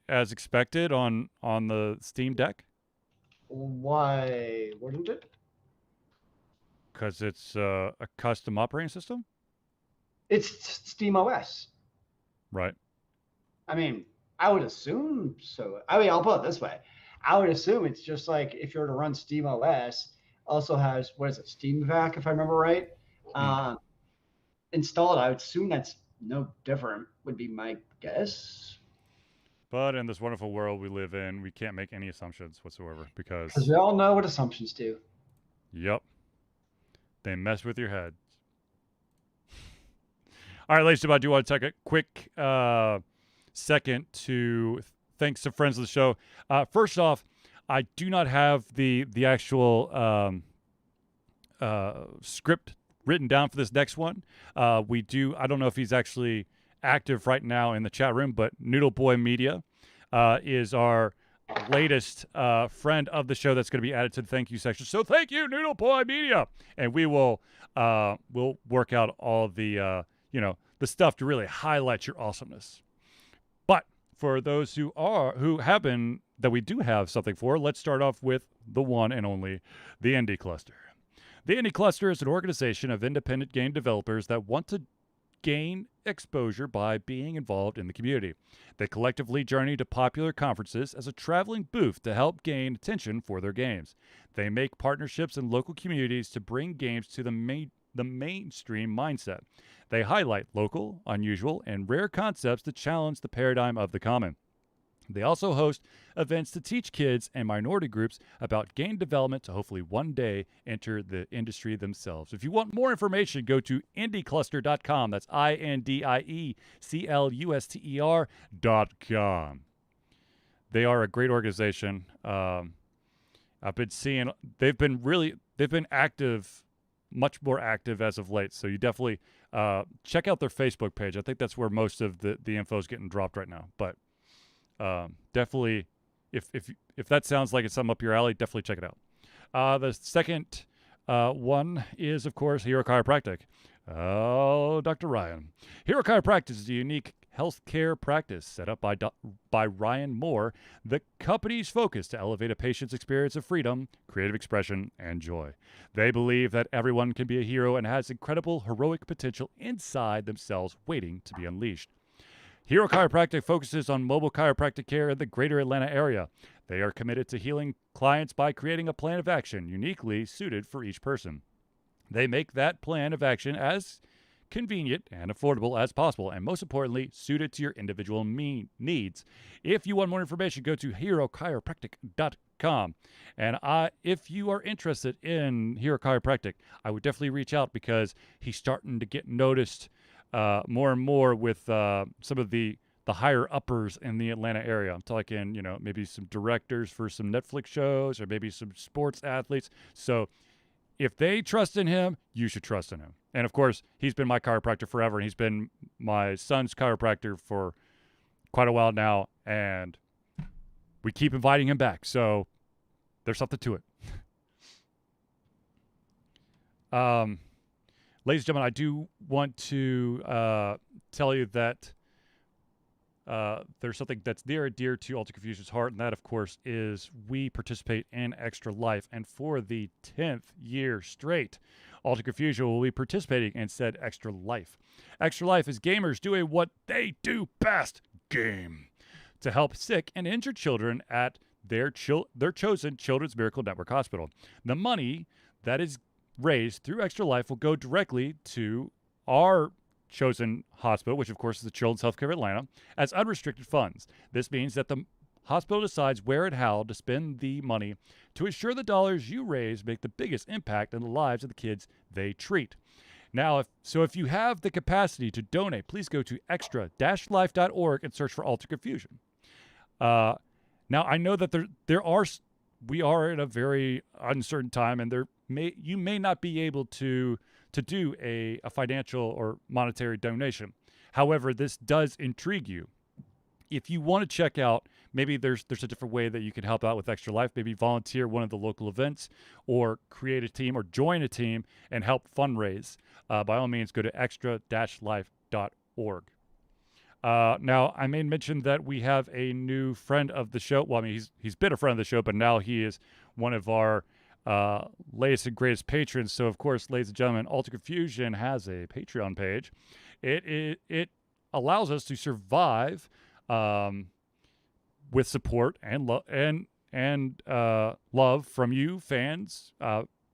as expected on the Steam Deck? Why wouldn't it? Because it's a custom operating system? It's Steam OS. Right. I mean, I would assume so. I mean, I'll put it this way. I would assume it's just like if you were to run Steam OS, also has, what is it, Steam Vac, if I remember right, installed. I would assume that's no different, would be my guess. But in this wonderful world we live in, we can't make any assumptions whatsoever because we all know what assumptions do. Yep. They mess with your head. All right, ladies and gentlemen, I do want to take a quick second to thank some friends of the show. First off, I do not have the actual script written down for this next one. We do. I don't know if he's actually active right now in the chat room, but Noodle Boy Media is our latest friend of the show that's going to be added to the thank you section. So thank you, Noodle Boy Media, and we will we'll work out all the the stuff to really highlight your awesomeness. But for those who have been that we do have something for, let's start off with the one and only the Indie Cluster. The Indie Cluster is an organization of independent game developers that want to gain exposure by being involved in the community. They collectively journey to popular conferences as a traveling booth to help gain attention for their games. They make partnerships in local communities to bring games to the mainstream mindset. They highlight local, unusual, and rare concepts to challenge the paradigm of the common. They also host events to teach kids and minority groups about game development to hopefully one day enter the industry themselves. If you want more information, go to indiecluster.com. That's INDIECLUSTER.com. They are a great organization. I've been seeing they've been active, much more active as of late. So you definitely check out their Facebook page. I think that's where most of the info is getting dropped right now. But definitely, if that sounds like it's something up your alley, definitely check it out. The second one is, of course, Hero Chiropractic. Oh, Dr. Ryan. Hero Chiropractic is a unique healthcare practice set up by Ryan Moore, the company's focus to elevate a patient's experience of freedom, creative expression, and joy. They believe that everyone can be a hero and has incredible heroic potential inside themselves waiting to be unleashed. Hero Chiropractic focuses on mobile chiropractic care in the greater Atlanta area. They are committed to healing clients by creating a plan of action uniquely suited for each person. They make that plan of action as convenient and affordable as possible, and most importantly, suited to your individual needs. If you want more information, go to herochiropractic.com. And if you are interested in Hero Chiropractic, I would definitely reach out because he's starting to get noticed more and more with some of the higher uppers in the Atlanta area. I'm talking, maybe some directors for some Netflix shows or maybe some sports athletes. So if they trust in him, you should trust in him. And of course, he's been my chiropractor forever, and he's been my son's chiropractor for quite a while now, and we keep inviting him back. So there's something to it. Ladies and gentlemen, I do want to tell you that there's something that's near and dear to Ultra Confusion's heart, and that, of course, is we participate in Extra Life. And for the 10th year straight, Ultra Confusion will be participating in said Extra Life. Extra Life is gamers doing what they do best, game, to help sick and injured children at their chosen Children's Miracle Network Hospital. The money that is raised through Extra Life will go directly to our chosen hospital, which of course is the Children's Healthcare of Atlanta, as unrestricted funds. This means that the hospital decides where and how to spend the money to ensure the dollars you raise make the biggest impact in the lives of the kids they treat. Now, if you have the capacity to donate, please go to extra-life.org and search for Ultra Confusion. Now, I know that we are in a very uncertain time, and you may not be able to do a financial or monetary donation. However, this does intrigue you. If you want to check out, maybe there's a different way that you can help out with Extra Life, maybe volunteer one of the local events or create a team or join a team and help fundraise, by all means, go to extra-life.org. Now, I may mention that we have a new friend of the show. Well, I mean, he's been a friend of the show, but now he is one of our latest and greatest patrons. So, of course, ladies and gentlemen, Ultra Confusion has a Patreon page. It allows us to survive with support and love from you fans,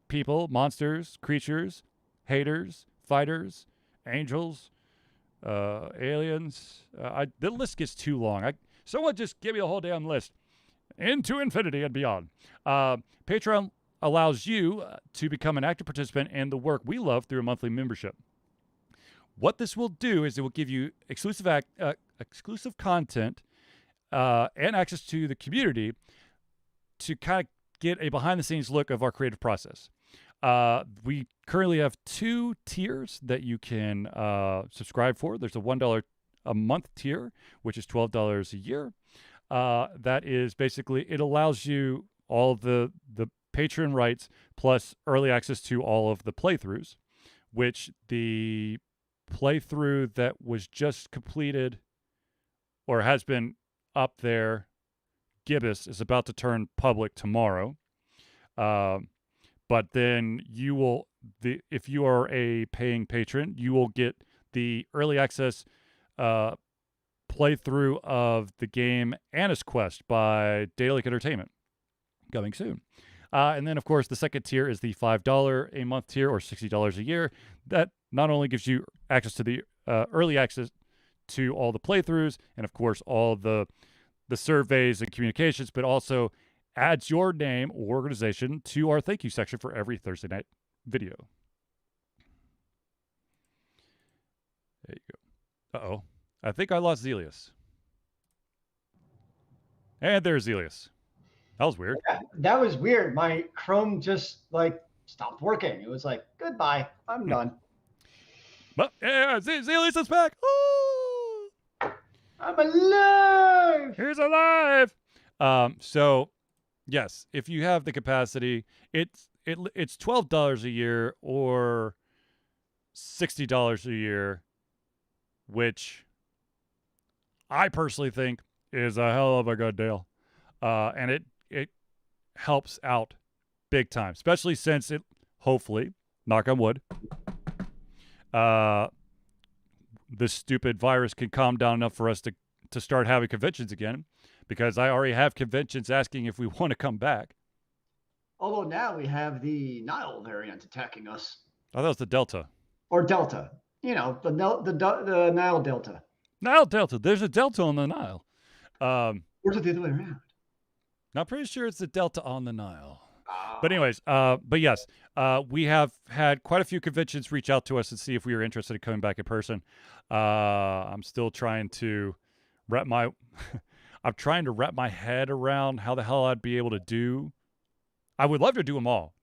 people, monsters, creatures, haters, fighters, angels, aliens. The list gets too long. Someone just give me the whole damn list into infinity and beyond. Patreon allows you to become an active participant in the work we love through a monthly membership. What this will do is it will give you exclusive content and access to the community to kind of get a behind-the-scenes look of our creative process. We currently have 2 tiers that you can subscribe for. There's a $1 a month tier, which is $12 a year. That is basically, it allows you all the patron rights plus early access to all of the playthroughs, which the playthrough that was just completed or has been up there, Gibbous, is about to turn public tomorrow. But then if you are a paying patron, you will get the early access playthrough of the game Anna's Quest by Daedalic Entertainment, coming soon. And then, of course, the second tier is the $5 a month tier, or $60 a year. That not only gives you access to the early access to all the playthroughs and, of course, all the surveys and communications, but also adds your name or organization to our thank you section for every Thursday night video. There you go. Uh-oh. I think I lost Zelius. And there's Zelius. That was weird. Yeah, that was weird. My Chrome just stopped working. It was like, goodbye, I'm done. But yeah, Zelius is back. Ooh! I'm alive. He's alive. So yes, if you have the capacity, it's $12 a year or $60 a year, which I personally think is a hell of a good deal, and it helps out big time, especially since it hopefully, knock on wood, this stupid virus can calm down enough for us to start having conventions again, because I already have conventions asking if we want to come back. Although now we have the Nile variant attacking us, I thought it was the Delta. or Delta. The Nile Delta. Nile Delta. There's a Delta on the Nile. Or is it the other way around? I'm pretty sure it's the Delta on the Nile. Ah. But anyways, but yes, we have had quite a few conventions reach out to us and see if we were interested in coming back in person. I'm still trying to wrap my I'm trying to wrap my head around how the hell I'd be able to do. I would love to do them all.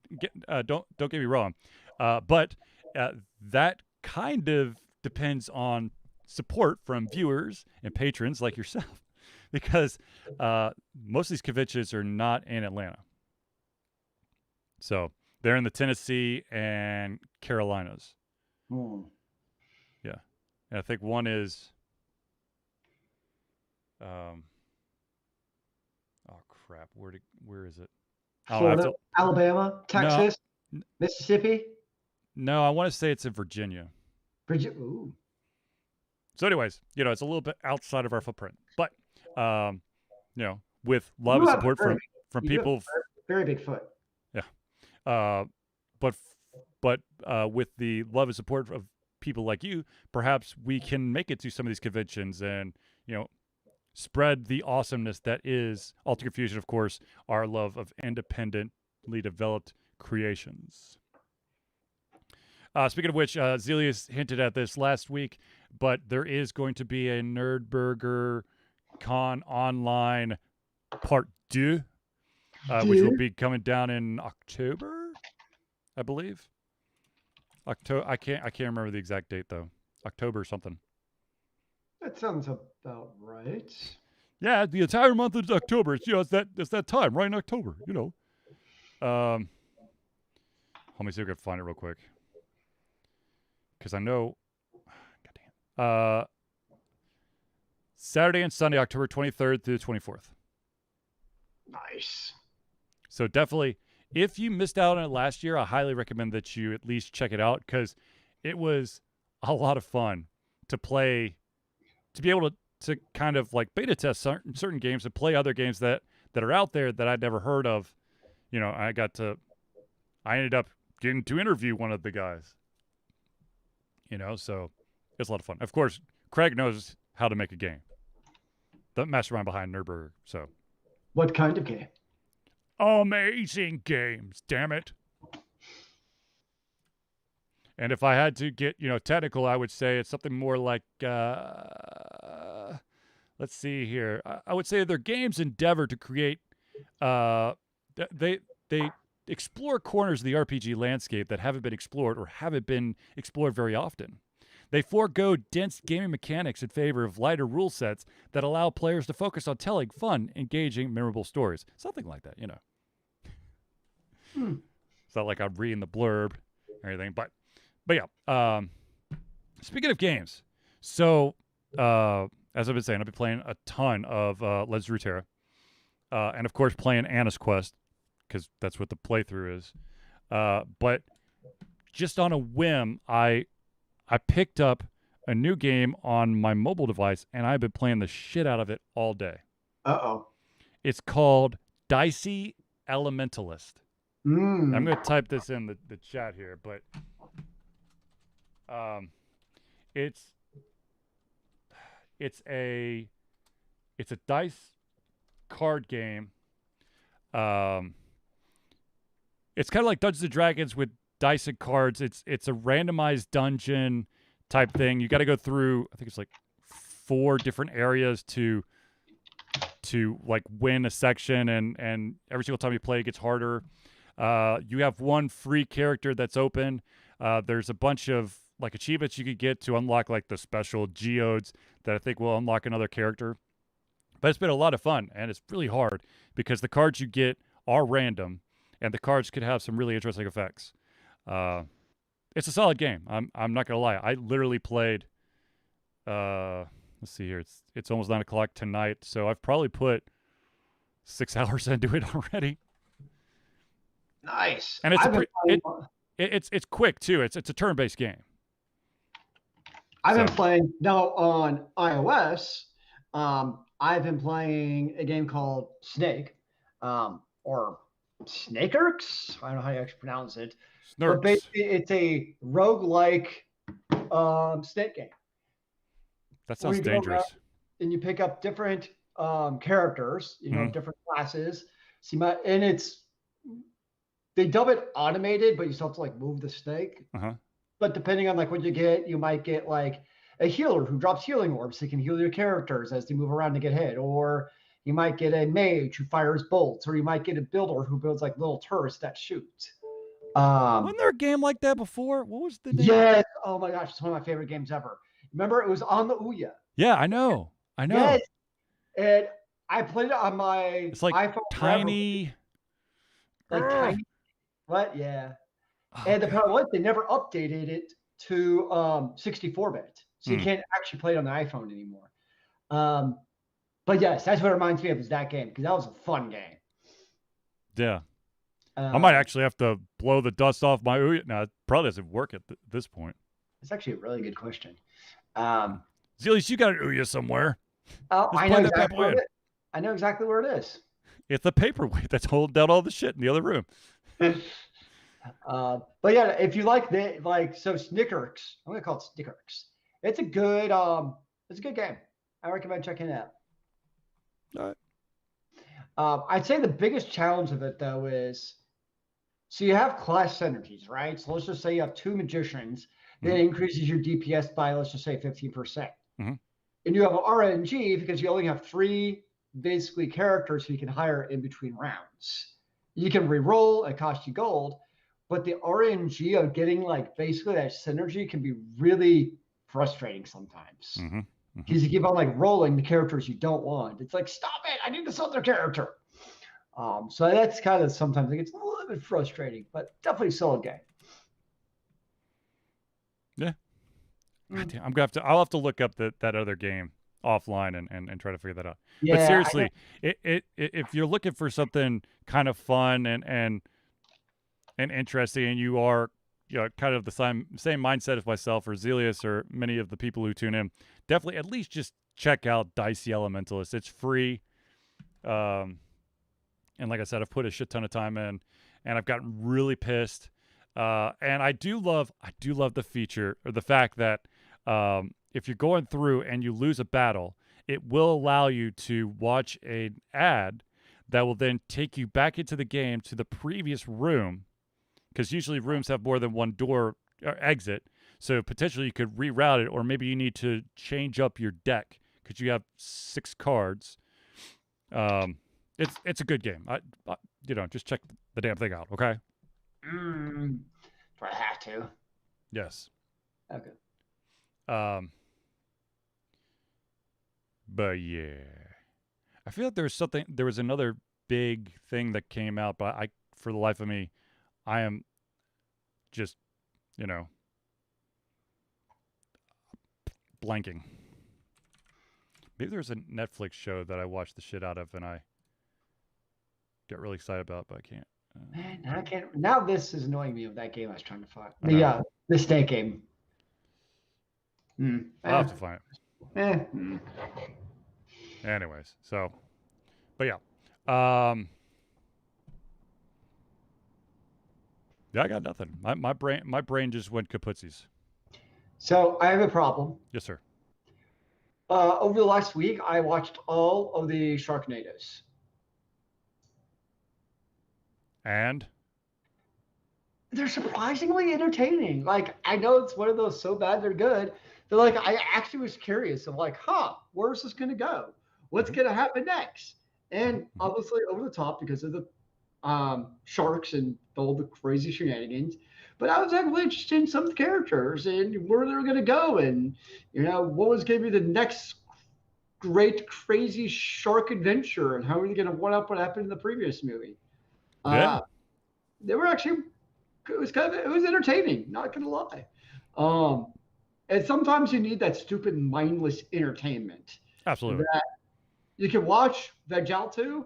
Don't get me wrong, but that kind of depends on support from viewers and patrons like yourself, because most of these conventions are not in Atlanta. So they're in the Tennessee and Carolinas. Yeah. And I think one is, oh crap, where is it? Florida, Alabama, Texas, Mississippi. No, I want to say it's in Virginia. Ooh. So anyways, it's a little bit outside of our footprint, but, with love and support from people. Very big foot. Yeah. But with the love and support of people like you, perhaps we can make it to some of these conventions and, spread the awesomeness that is Altered Confusion, of course, our love of independently developed creations. Speaking of which, Zelius hinted at this last week, but there is going to be a Nerdburger Con Online Part 2, which will be coming down in October, I believe. October. I can't remember the exact date though. October something. That sounds about right. Yeah, the entire month of October. It's that time, right in October. Let me see if I can find it real quick, because I know. God damn. Saturday and Sunday, October 23rd through the 24th. Nice. So definitely, if you missed out on it last year, I highly recommend that you at least check it out, because it was a lot of fun to play, to be able to kind of like beta test certain games and play other games that are out there that I'd never heard of. I ended up getting to interview one of the guys. So it's a lot of fun. Of course, Craig knows how to make a game. The mastermind behind Nerdburger. So, what kind of game? Amazing games, damn it. And if I had to get, technical, I would say it's something more like, let's see here. I would say their games endeavor to create, they explore corners of the RPG landscape that haven't been explored or haven't been explored very often. They forego dense gaming mechanics in favor of lighter rule sets that allow players to focus on telling fun, engaging, memorable stories. Something like that, It's not like I'm reading the blurb or anything, but yeah. Speaking of games, so as I've been saying, I've been playing a ton of Legends of Runeterra, and of course playing Anna's Quest, because that's what the playthrough is. But just on a whim, I picked up a new game on my mobile device, and I've been playing the shit out of it all day. Uh-oh. It's called Dicey Elementalist. I'm going to type this in the chat here, but it's a dice card game. It's kind of like Dungeons and Dragons with dice and cards. It's a randomized dungeon type thing. You got to go through, I think it's like 4 different areas to like win a section, and every single time you play it gets harder. You have one free character that's open. There's a bunch of like achievements you could get to unlock like the special geodes that I think will unlock another character. But it's been a lot of fun, and it's really hard because the cards you get are random, and the cards could have some really interesting effects. It's a solid game. I'm not gonna lie. I literally played. let's see here. It's almost 9 o'clock tonight, so I've probably put 6 hours into it already. Nice. And it's I've been playing. it's quick too. It's a turn-based game. I've So been playing now on iOS. I've been playing a game called Snake, or Snakerx. I don't know how you actually pronounce it, but Snurks. basically it's a roguelike snake game That where sounds you go around dangerous. and you pick up different characters, Mhm. different classes. So you might, and it's they dub it automated, but you still have to like move the snake. Uh-huh. But depending on like what you get, you might get like a healer who drops healing orbs so you can heal your characters as they move around to get hit, or you might get a mage who fires bolts, or you might get a builder who builds like little turrets that shoot. Wasn't there a game like that before? What was the name? Yes. Oh my gosh, it's one of my favorite games ever. Remember, it was on the Ouya. Yeah, I know. I Yes, know. and I played it on my It's like iPhone forever. tiny. Like Ugh. tiny, what? Yeah. Oh And the god. problem was they never updated it to 64-bit, so you Hmm. can't actually play it on the iPhone anymore. Um, but yes, that's what it reminds me of is that game because that was a fun game. Yeah. I might Um, actually have to blow the dust off my Ouya. No, it probably doesn't work at this point. it's actually a really good question. Um, Zelius, you got an Ouya somewhere. oh, Just I know plug that bad exactly boy where in. it is. I know exactly where it is. It's the paperweight that's holding down all the shit in the other room. But yeah, if you like the so Snickerx, I'm gonna call it Snickerx. It's a good game. I recommend checking it out. All right. I'd say the biggest challenge of it though is so you have class synergies, right? So let's just say you have two magicians that increases your DPS by let's just say 15%. Mhm. And you have RNG because you only have three basically characters who you can hire in between rounds. You can re-roll, it costs you gold, but the RNG of getting like basically that synergy can be really frustrating sometimes. Mhm. Because you keep on like rolling the characters you don't want. It's like, stop it, I need this other character. So that's kind of sometimes it gets a little bit frustrating, but definitely still a game. Yeah. God damn, I'll have to look up that other game offline and try to figure that out. But Yeah, I know. seriously, if you're looking for something kind of fun and interesting, and you are kind of the same mindset as myself or Zelius or many of the people who tune in, definitely at least just check out Dicey Elementalist. It's free. And like I said, I've put a shit ton of time in, and I've gotten really pissed. And I do love the feature or the fact that if you're going through and you lose a battle, it will allow you to watch an ad that will then take you back into the game to the previous room, because usually rooms have more than one door or exit. So potentially you could reroute it, or maybe you need to change up your deck because you have 6 cards. It's a good game. Just check the damn thing out, okay? Do I have to? Yes. Okay. But yeah, I feel like there was another big thing that came out, but for the life of me, I am just, blanking. Maybe there's a Netflix show that I watched the shit out of and I get really excited about, but I can't. Man, I can't. Now this is annoying me of that game I was trying to find. I know. The snake game. I'll have to find it. Hmm. Anyways, so, but yeah. Yeah, I got nothing. My brain just went kaputsies. So I have a problem. Yes, sir. Over the last week, I watched all of the Sharknadoes. And They're surprisingly entertaining. Like, I know it's one of those so bad they're good. But like, I actually was curious of like, where's this going to go? What's going to happen next? And obviously over the top because of the sharks and all the crazy shenanigans. But I was actually interested in some of the characters and where they were going to go, and what was going to be the next great crazy shark adventure, and how are they going to one up what happened in the previous movie. yeah. They were actually it was entertaining, not gonna lie. And sometimes you need that stupid, mindless entertainment Absolutely. that you can watch Veg Out 2.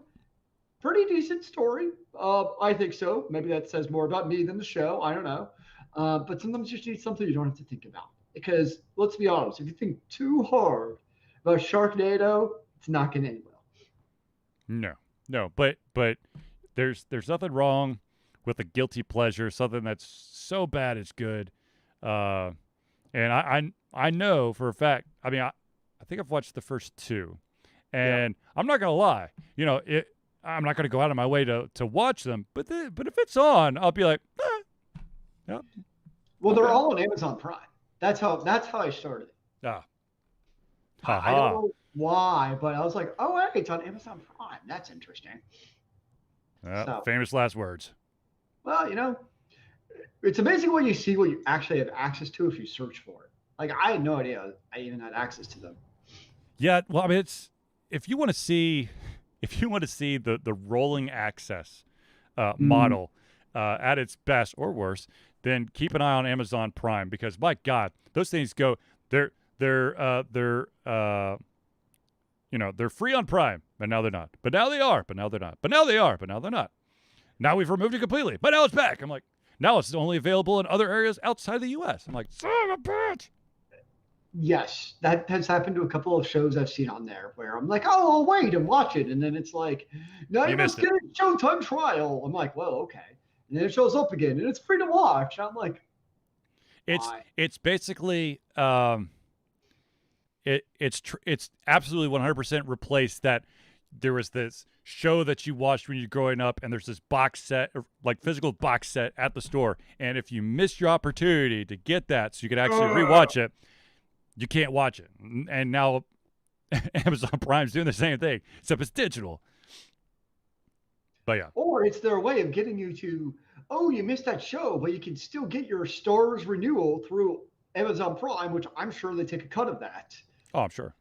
Pretty decent story. I think so. Maybe that says more about me than the show. I don't know. But sometimes you just need something you don't have to think about. Because let's be honest, if you think too hard about Sharknado, it's not going to end well. No. But there's nothing wrong with a guilty pleasure, something that's so bad it's good. And I know for a fact. I mean, I think I've watched the first two, and I'm not gonna lie. I'm not gonna go out of my way to watch them. But if it's on, I'll be like, yeah. Well, they're all on Amazon Prime. That's how I started it. Ah, I don't know why, but I was like, oh, hey, it's on Amazon Prime. That's interesting. Famous last words. Well, it's amazing what you see, what you actually have access to if you search for it. Like, I had no idea I even had access to them. Yeah, well, I mean, if you want to see the rolling access model at its best or worse, then keep an eye on Amazon Prime, because my God, those things go. They're free on Prime, but now they're not. But now they are. But now they're not. But now they are. But now they're not. Now we've removed it completely, but now it's back. I'm like, now it's only available in other areas outside the U.S. I'm like, son of a bitch. Yes, that has happened to a couple of shows I've seen on there where I'm like, oh, I'll wait and watch it. And then it's like, now you must get a Showtime trial. I'm like, well, okay. And then it shows up again and it's free to watch. I'm like, it's basically it's absolutely 100% replaced that. There was this show that you watched when you're growing up, and there's this box set, like physical box set at the store. And if you missed your opportunity to get that so you could actually rewatch it, you can't watch it. And now Amazon Prime's doing the same thing, except it's digital. But yeah. Or it's their way of getting you to, oh, you missed that show, but you can still get your Stars renewal through Amazon Prime, which I'm sure they take a cut of that. Oh, I'm sure.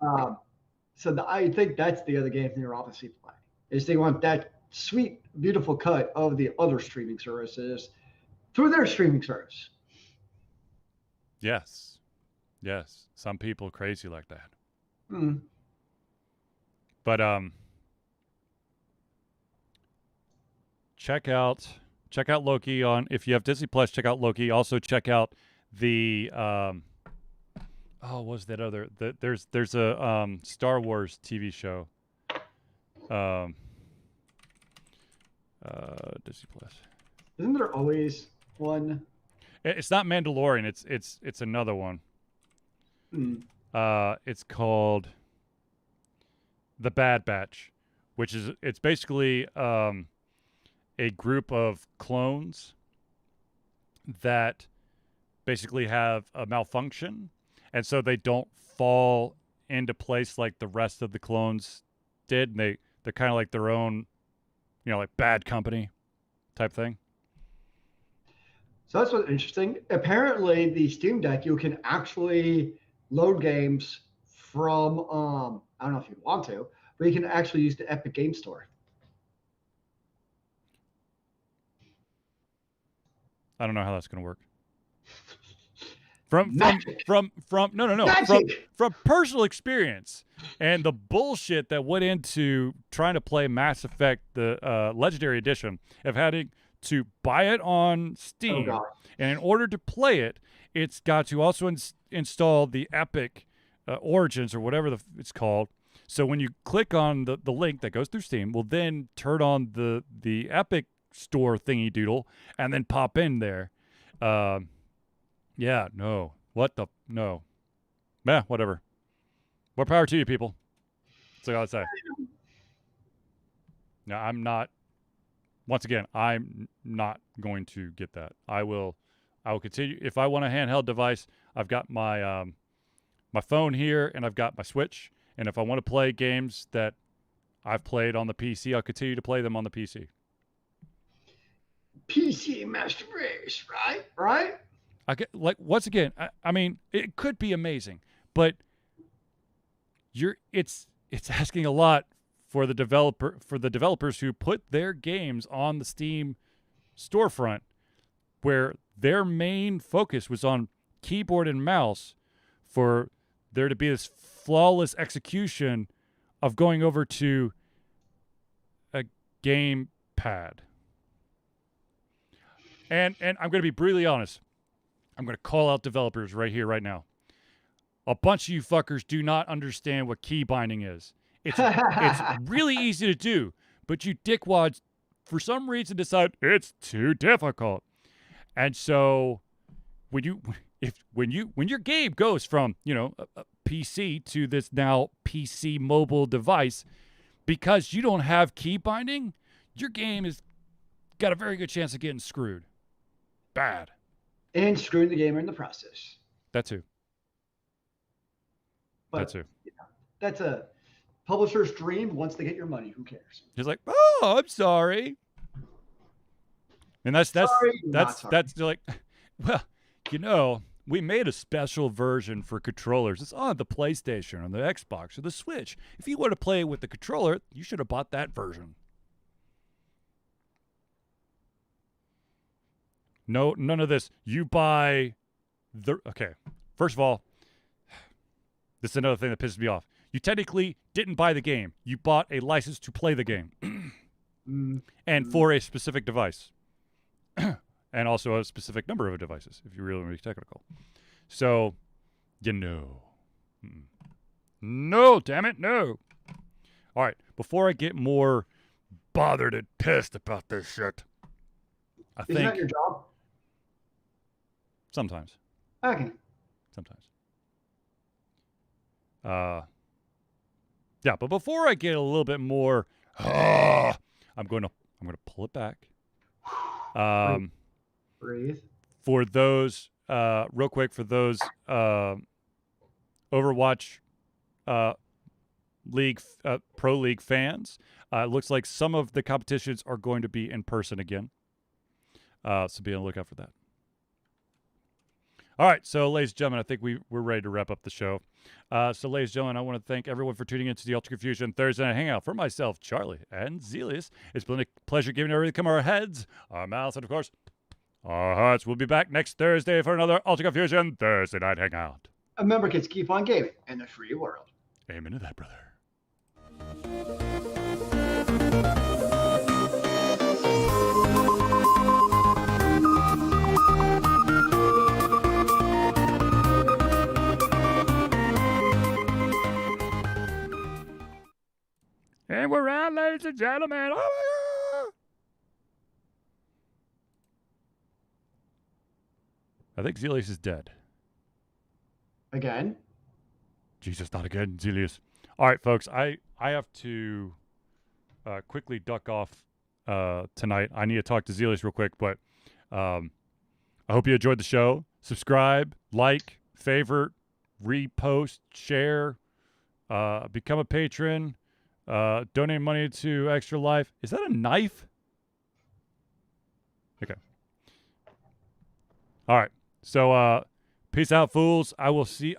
So I think that's the other game they're obviously playing, is they want that sweet, beautiful cut of the other streaming services through their streaming service. Yes. Some people crazy like that. But check out Loki on, if you have Disney Plus. Check out Loki. Also check out the what was that other? There's a Star Wars TV show. Disney Plus. Isn't there always one? It's not Mandalorian. It's another one. It's called The Bad Batch, which is it's basically a group of clones that basically have a malfunction. And so they don't fall into place like the rest of the clones did. And they're kind of like their own, like bad company type thing. So that's what's interesting. Apparently, the Steam Deck, you can actually load games from, I don't know if you want to, but you can actually use the Epic Game Store. I don't know how that's going to work. From personal experience and the bullshit that went into trying to play Mass Effect, the Legendary Edition, of having to buy it on Steam, and in order to play it, it's got to also install the Epic Origins or whatever it's called. So when you click on the link that goes through Steam, will then turn on the Epic Store thingy doodle and then pop in there. Yeah, no. What the? No. Whatever. More power to you, people. That's all I gotta say. Now, I'm not. Once again, I'm not going to get that. I will continue. If I want a handheld device, I've got my my phone here, and I've got my Switch. And if I want to play games that I've played on the PC, I'll continue to play them on the PC. PC Master Race, right? I get, like, once again, I mean, it could be amazing, but it's asking a lot for the developers who put their games on the Steam storefront, where their main focus was on keyboard and mouse for there to be this flawless execution of going over to a game pad. And I'm going to be brutally honest. I'm going to call out developers right here, right now. A bunch of you fuckers do not understand what key binding is. It's really easy to do, but you dickwads, for some reason, decide it's too difficult. And so when your game goes from a PC to this now PC mobile device, because you don't have key binding, your game has got a very good chance of getting screwed. Bad. And screwing the gamer in the process. That too. But, that too. That's a publisher's dream. Once they get your money, who cares? He's like, oh, I'm sorry. And that's like, well, we made a special version for controllers. It's on the PlayStation, on the Xbox, or the Switch. If you want to play it with the controller, you should have bought that version. No, none of this. You buy okay. First of all, this is another thing that pisses me off. You technically didn't buy the game. You bought a license to play the game. And for a specific device. And also a specific number of devices, if you really want to be technical. So, No, damn it, no. All right, before I get more bothered and pissed about this shit, Isn't that your job? Sometimes. Okay. Sometimes. Yeah, but before I get a little bit more, I'm going to pull it back. Breathe. For those, real quick, for those Overwatch League, Pro League fans, it looks like some of the competitions are going to be in person again. So be on the lookout for that. All right, so ladies and gentlemen, I think we're ready to wrap up the show. So ladies and gentlemen, I want to thank everyone for tuning into the Ultra Confusion Thursday Night Hangout. For myself, Charlie, and Zelius, it's been a pleasure giving everything come our heads, our mouths, and of course, our hearts. We'll be back next Thursday for another Ultra Confusion Thursday Night Hangout. Remember, kids, keep on gaming in the free world. Amen to that, brother. And we're out, ladies and gentlemen. Oh my God. I think Zelius is dead. Again? Jesus, not again, Zelius. All right, folks, I have to quickly duck off tonight. I need to talk to Zelius real quick, but I hope you enjoyed the show. Subscribe, like, favorite, repost, share, become a patron. Donate money to Extra Life. Is that a knife? Okay. All right. So, peace out, fools. I will see.